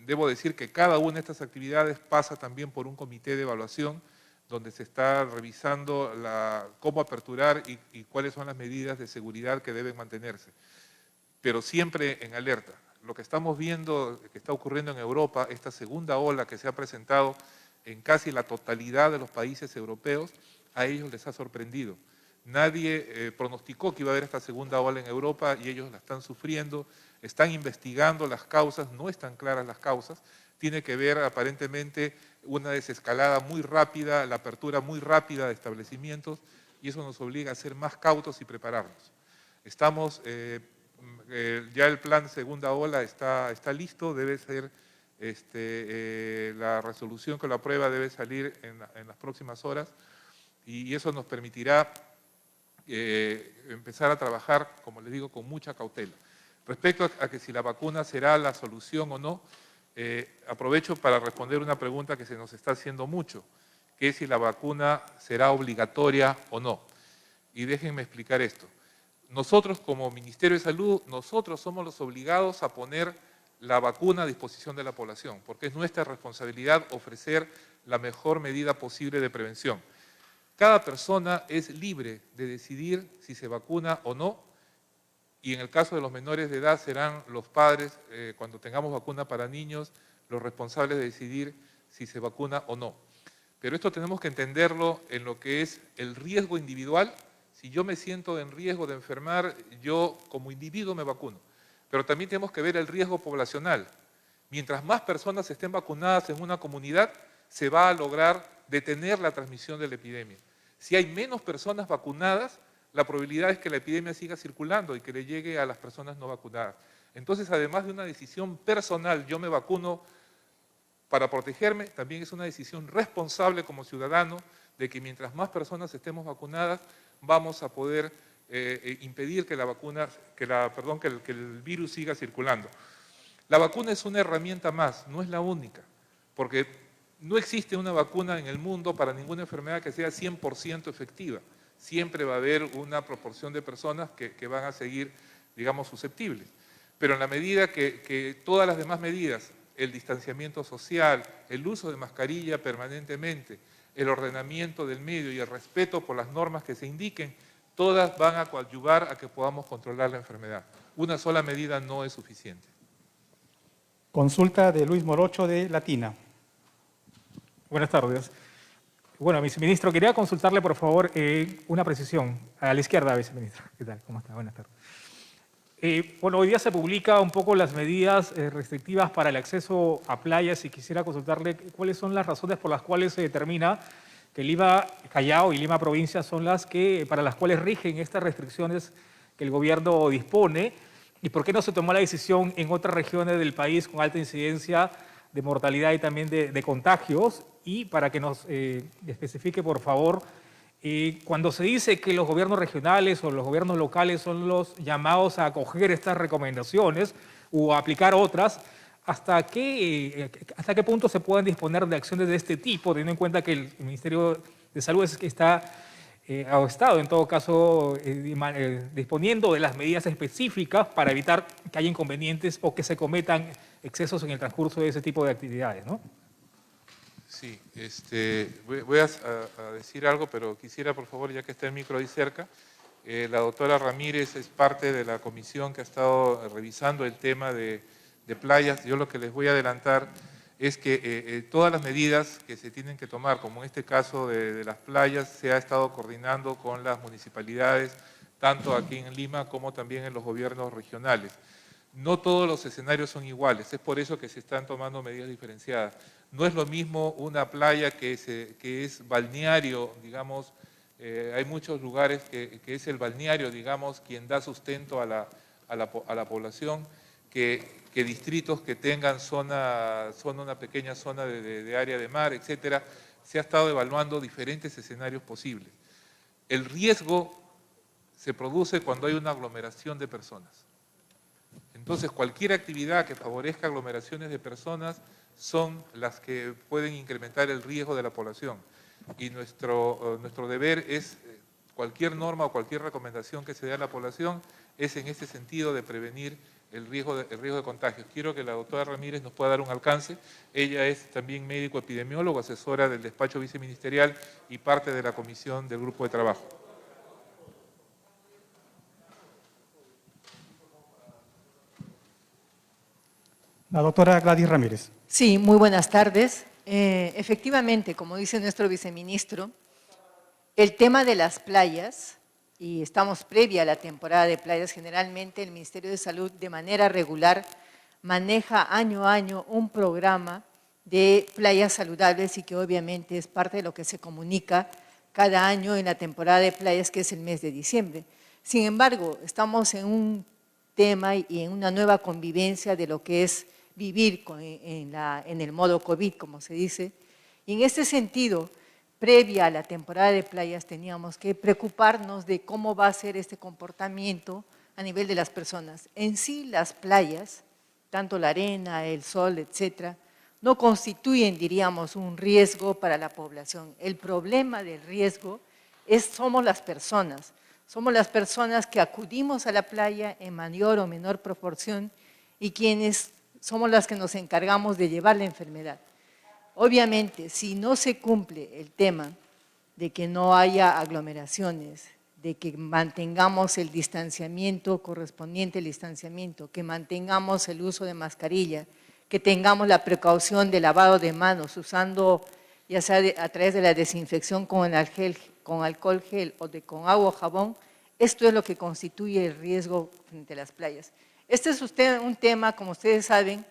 B: Debo decir que cada una de estas actividades pasa también por un comité de evaluación donde se está revisando cómo aperturar y cuáles son las medidas de seguridad que deben mantenerse. Pero siempre en alerta. Lo que estamos viendo que está ocurriendo en Europa, esta segunda ola que se ha presentado en casi la totalidad de los países europeos, a ellos les ha sorprendido. Nadie pronosticó que iba a haber esta segunda ola en Europa y ellos la están sufriendo, están investigando las causas, no están claras las causas, tiene que ver aparentemente una desescalada muy rápida, la apertura muy rápida de establecimientos y eso nos obliga a ser más cautos y prepararnos. Estamos, ya el plan segunda ola está listo, debe ser, la resolución que lo aprueba debe salir en las próximas horas y eso nos permitirá empezar a trabajar, como les digo, con mucha cautela. Respecto a que si la vacuna será la solución o no, aprovecho para responder una pregunta que se nos está haciendo mucho, que es si la vacuna será obligatoria o no. Y déjenme explicar esto. Nosotros como Ministerio de Salud, nosotros somos los obligados a poner la vacuna a disposición de la población, porque es nuestra responsabilidad ofrecer la mejor medida posible de prevención. Cada persona es libre de decidir si se vacuna o no, y en el caso de los menores de edad serán los padres, cuando tengamos vacuna para niños, los responsables de decidir si se vacuna o no. Pero esto tenemos que entenderlo en lo que es el riesgo individual. Si yo me siento en riesgo de enfermar, yo como individuo me vacuno. Pero también tenemos que ver el riesgo poblacional. Mientras más personas estén vacunadas en una comunidad, se va a lograr detener la transmisión de la epidemia. Si hay menos personas vacunadas, la probabilidad es que la epidemia siga circulando y que le llegue a las personas no vacunadas. Entonces, además de una decisión personal, yo me vacuno para protegerme, también es una decisión responsable como ciudadano de que mientras más personas estemos vacunadas, vamos a poder impedir que el virus siga circulando. La vacuna es una herramienta más, no es la única, porque no existe una vacuna en el mundo para ninguna enfermedad que sea 100% efectiva. Siempre va a haber una proporción de personas que van a seguir, digamos, susceptibles. Pero en la medida que todas las demás medidas, el distanciamiento social, el uso de mascarilla permanentemente, el ordenamiento del medio y el respeto por las normas que se indiquen, todas van a coadyuvar a que podamos controlar la enfermedad. Una sola medida no es suficiente.
E: Consulta de Luis Morocho de Latina.
K: Buenas tardes. Bueno, viceministro, quería consultarle, por favor, una precisión. A la izquierda, viceministro. ¿Qué tal? ¿Cómo está? Buenas tardes. Bueno, hoy día se publica un poco las medidas restrictivas para el acceso a playas y quisiera consultarle cuáles son las razones por las cuales se determina que Lima, Callao y Lima Provincia son para las cuales rigen estas restricciones que el gobierno dispone y por qué no se tomó la decisión en otras regiones del país con alta incidencia de mortalidad y también de contagios, y para que nos especifique, por favor, Cuando se dice que los gobiernos regionales o los gobiernos locales son los llamados a acoger estas recomendaciones o a aplicar otras, ¿hasta qué punto se pueden disponer de acciones de este tipo, teniendo en cuenta que el Ministerio de Salud es que está ha estado en todo caso disponiendo de las medidas específicas para evitar que haya inconvenientes o que se cometan excesos en el transcurso de ese tipo de actividades, ¿no?
B: Sí, voy a decir algo, pero quisiera, por favor, ya que está el micro ahí cerca, la doctora Ramírez es parte de la comisión que ha estado revisando el tema de playas. Yo lo que les voy a adelantar es que todas las medidas que se tienen que tomar, como en este caso de las playas, se ha estado coordinando con las municipalidades, tanto aquí en Lima como también en los gobiernos regionales. No todos los escenarios son iguales, es por eso que se están tomando medidas diferenciadas. No es lo mismo una playa que es balneario, digamos, hay muchos lugares que es el balneario, digamos, quien da sustento a la población, que distritos que tengan una pequeña zona de área de mar, etcétera. Se ha estado evaluando diferentes escenarios posibles. El riesgo se produce cuando hay una aglomeración de personas. Entonces, cualquier actividad que favorezca aglomeraciones de personas son las que pueden incrementar el riesgo de la población. Y nuestro deber es, cualquier norma o cualquier recomendación que se dé a la población, es en ese sentido de prevenir el riesgo de contagios. Quiero que la doctora Ramírez nos pueda dar un alcance. Ella es también médico epidemiólogo, asesora del despacho viceministerial y parte de la comisión del grupo de trabajo.
E: La doctora Gladys Ramírez.
L: Sí, muy buenas tardes. Efectivamente, como dice nuestro viceministro, el tema de las playas, y estamos previa a la temporada de playas, generalmente el Ministerio de Salud de manera regular maneja año a año un programa de playas saludables y que obviamente es parte de lo que se comunica cada año en la temporada de playas, que es el mes de diciembre. Sin embargo, estamos en un tema y en una nueva convivencia de lo que es vivir en el modo COVID, como se dice, y en este sentido, previa a la temporada de playas, teníamos que preocuparnos de cómo va a ser este comportamiento a nivel de las personas. En sí, las playas, tanto la arena, el sol, etcétera, no constituyen, diríamos, un riesgo para la población. El problema del riesgo somos las personas. Somos las personas que acudimos a la playa en mayor o menor proporción y quienes somos las que nos encargamos de llevar la enfermedad. Obviamente, si no se cumple el tema de que no haya aglomeraciones, de que mantengamos el distanciamiento correspondiente, el distanciamiento, que mantengamos el uso de mascarilla, que tengamos la precaución de lavado de manos, usando ya sea a través de la desinfección con alcohol gel o con agua o jabón, esto es lo que constituye el riesgo frente a las playas. Este es un tema, como ustedes saben,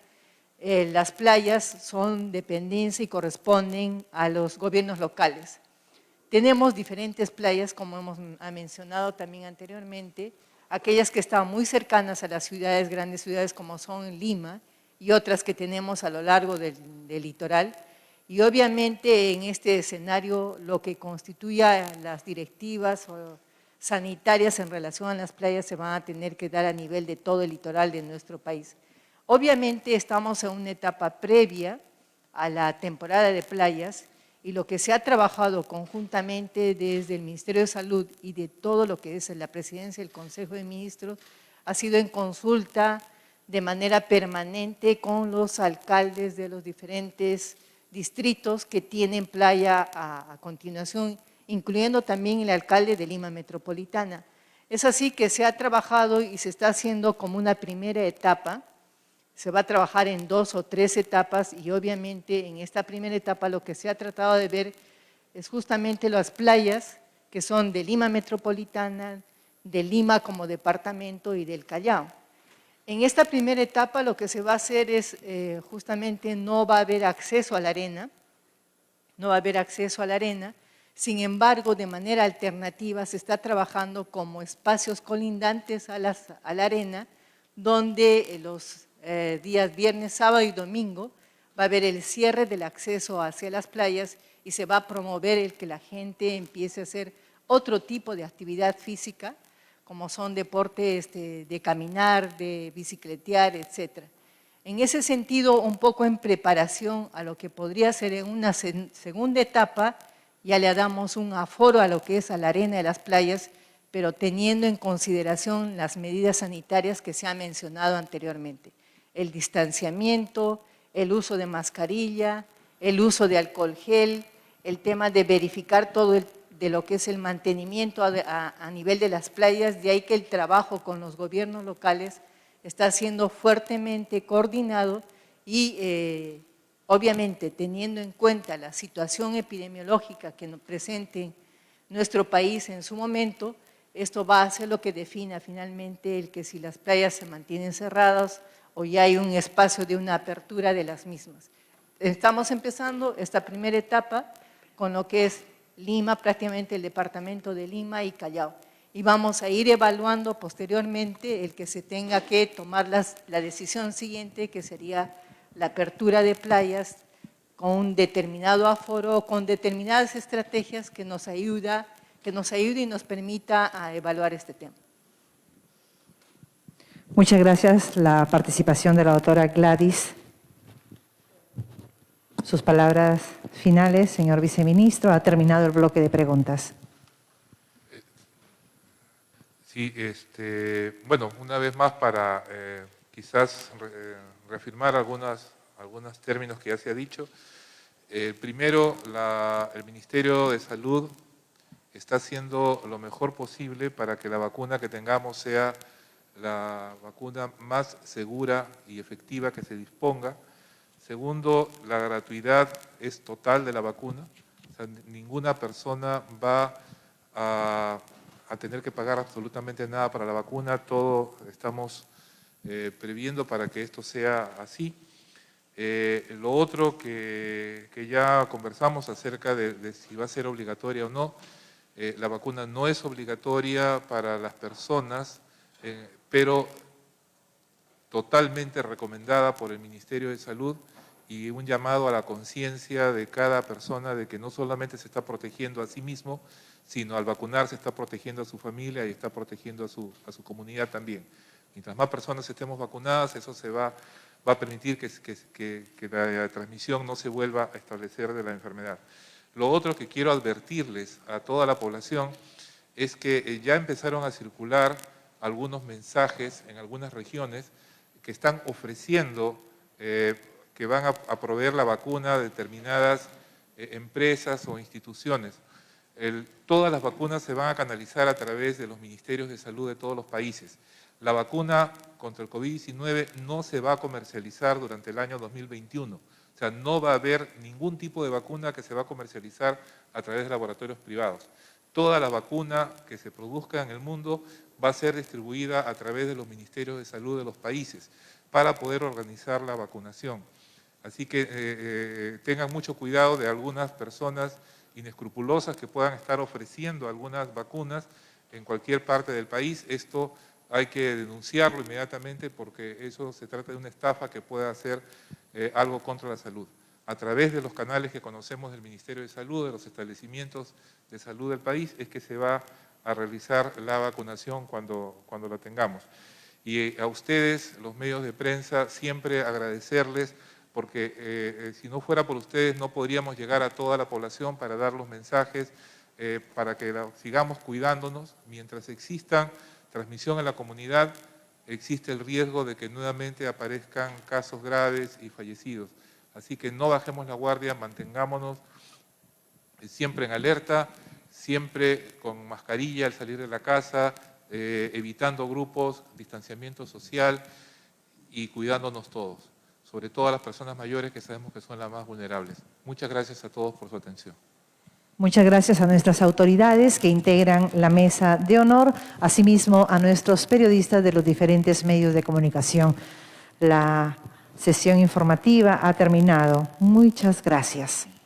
L: las playas son dependencia y corresponden a los gobiernos locales. Tenemos diferentes playas, como hemos mencionado también anteriormente, aquellas que están muy cercanas a las ciudades, grandes ciudades como son Lima, y otras que tenemos a lo largo del litoral. Y obviamente en este escenario lo que constituya las directivas sanitarias en relación a las playas se van a tener que dar a nivel de todo el litoral de nuestro país. Obviamente estamos en una etapa previa a la temporada de playas y lo que se ha trabajado conjuntamente desde el Ministerio de Salud y de todo lo que es la presidencia del Consejo de Ministros ha sido en consulta de manera permanente con los alcaldes de los diferentes distritos que tienen playa a continuación, incluyendo también el alcalde de Lima Metropolitana. Es así que se ha trabajado y se está haciendo como una primera etapa. Se va a trabajar en 2 o 3 etapas y obviamente en esta primera etapa lo que se ha tratado de ver es justamente las playas que son de Lima Metropolitana, de Lima como departamento y del Callao. En esta primera etapa lo que se va a hacer es justamente no va a haber acceso a la arena, sin embargo de manera alternativa se está trabajando como espacios colindantes a la arena donde los días viernes, sábado y domingo va a haber el cierre del acceso hacia las playas y se va a promover el que la gente empiece a hacer otro tipo de actividad física, como son deportes de caminar, de bicicletear, etc. En ese sentido, un poco en preparación a lo que podría ser en una segunda etapa, ya le damos un aforo a lo que es a la arena de las playas, pero teniendo en consideración las medidas sanitarias que se han mencionado anteriormente. El distanciamiento, el uso de mascarilla, el uso de alcohol gel, el tema de verificar todo de lo que es el mantenimiento a nivel de las playas, de ahí que el trabajo con los gobiernos locales está siendo fuertemente coordinado y obviamente teniendo en cuenta la situación epidemiológica que nos presente nuestro país en su momento, esto va a ser lo que defina finalmente el que si las playas se mantienen cerradas o ya hay un espacio de una apertura de las mismas. Estamos empezando esta primera etapa con lo que es Lima, prácticamente el departamento de Lima y Callao. Y vamos a ir evaluando posteriormente el que se tenga que tomar la decisión siguiente, que sería la apertura de playas con un determinado aforo, con determinadas estrategias que nos ayude y nos permita a evaluar este tema.
A: Muchas gracias. La participación de la doctora Gladys. Sus palabras finales, señor viceministro. Ha terminado el bloque de preguntas.
B: Sí, bueno, una vez más para quizás reafirmar algunos términos que ya se ha dicho. Primero, el Ministerio de Salud está haciendo lo mejor posible para que la vacuna que tengamos sea la vacuna más segura y efectiva que se disponga. Segundo, la gratuidad es total de la vacuna. O sea, ninguna persona va a tener que pagar absolutamente nada para la vacuna. Todo estamos previendo para que esto sea así. Lo otro que ya conversamos acerca de si va a ser obligatoria o no, la vacuna no es obligatoria para las personas, pero totalmente recomendada por el Ministerio de Salud y un llamado a la conciencia de cada persona de que no solamente se está protegiendo a sí mismo, sino al vacunarse está protegiendo a su familia y está protegiendo a su comunidad también. Mientras más personas estemos vacunadas, eso va a permitir que la transmisión no se vuelva a establecer de la enfermedad. Lo otro que quiero advertirles a toda la población es que ya empezaron a circular algunos mensajes en algunas regiones que están ofreciendo que van a proveer la vacuna a determinadas empresas o instituciones. Todas las vacunas se van a canalizar a través de los ministerios de salud de todos los países. La vacuna contra el COVID-19 no se va a comercializar durante el año 2021. O sea, no va a haber ningún tipo de vacuna que se va a comercializar a través de laboratorios privados. Toda la vacuna que se produzca en el mundo va a ser distribuida a través de los ministerios de salud de los países para poder organizar la vacunación. Así que tengan mucho cuidado de algunas personas inescrupulosas que puedan estar ofreciendo algunas vacunas en cualquier parte del país. Esto hay que denunciarlo inmediatamente porque eso se trata de una estafa que pueda hacer algo contra la salud. A través de los canales que conocemos del Ministerio de Salud, de los establecimientos de salud del país, es que se va a realizar la vacunación cuando la tengamos. Y a ustedes, los medios de prensa, siempre agradecerles porque si no fuera por ustedes no podríamos llegar a toda la población para dar los mensajes, para que sigamos cuidándonos. Mientras exista transmisión en la comunidad, existe el riesgo de que nuevamente aparezcan casos graves y fallecidos. Así que no bajemos la guardia, mantengámonos siempre en alerta, siempre con mascarilla al salir de la casa, evitando grupos, distanciamiento social y cuidándonos todos, sobre todo a las personas mayores que sabemos que son las más vulnerables. Muchas gracias a todos por su atención.
A: Muchas gracias a nuestras autoridades que integran la mesa de honor, asimismo a nuestros periodistas de los diferentes medios de comunicación. La sesión informativa ha terminado. Muchas gracias.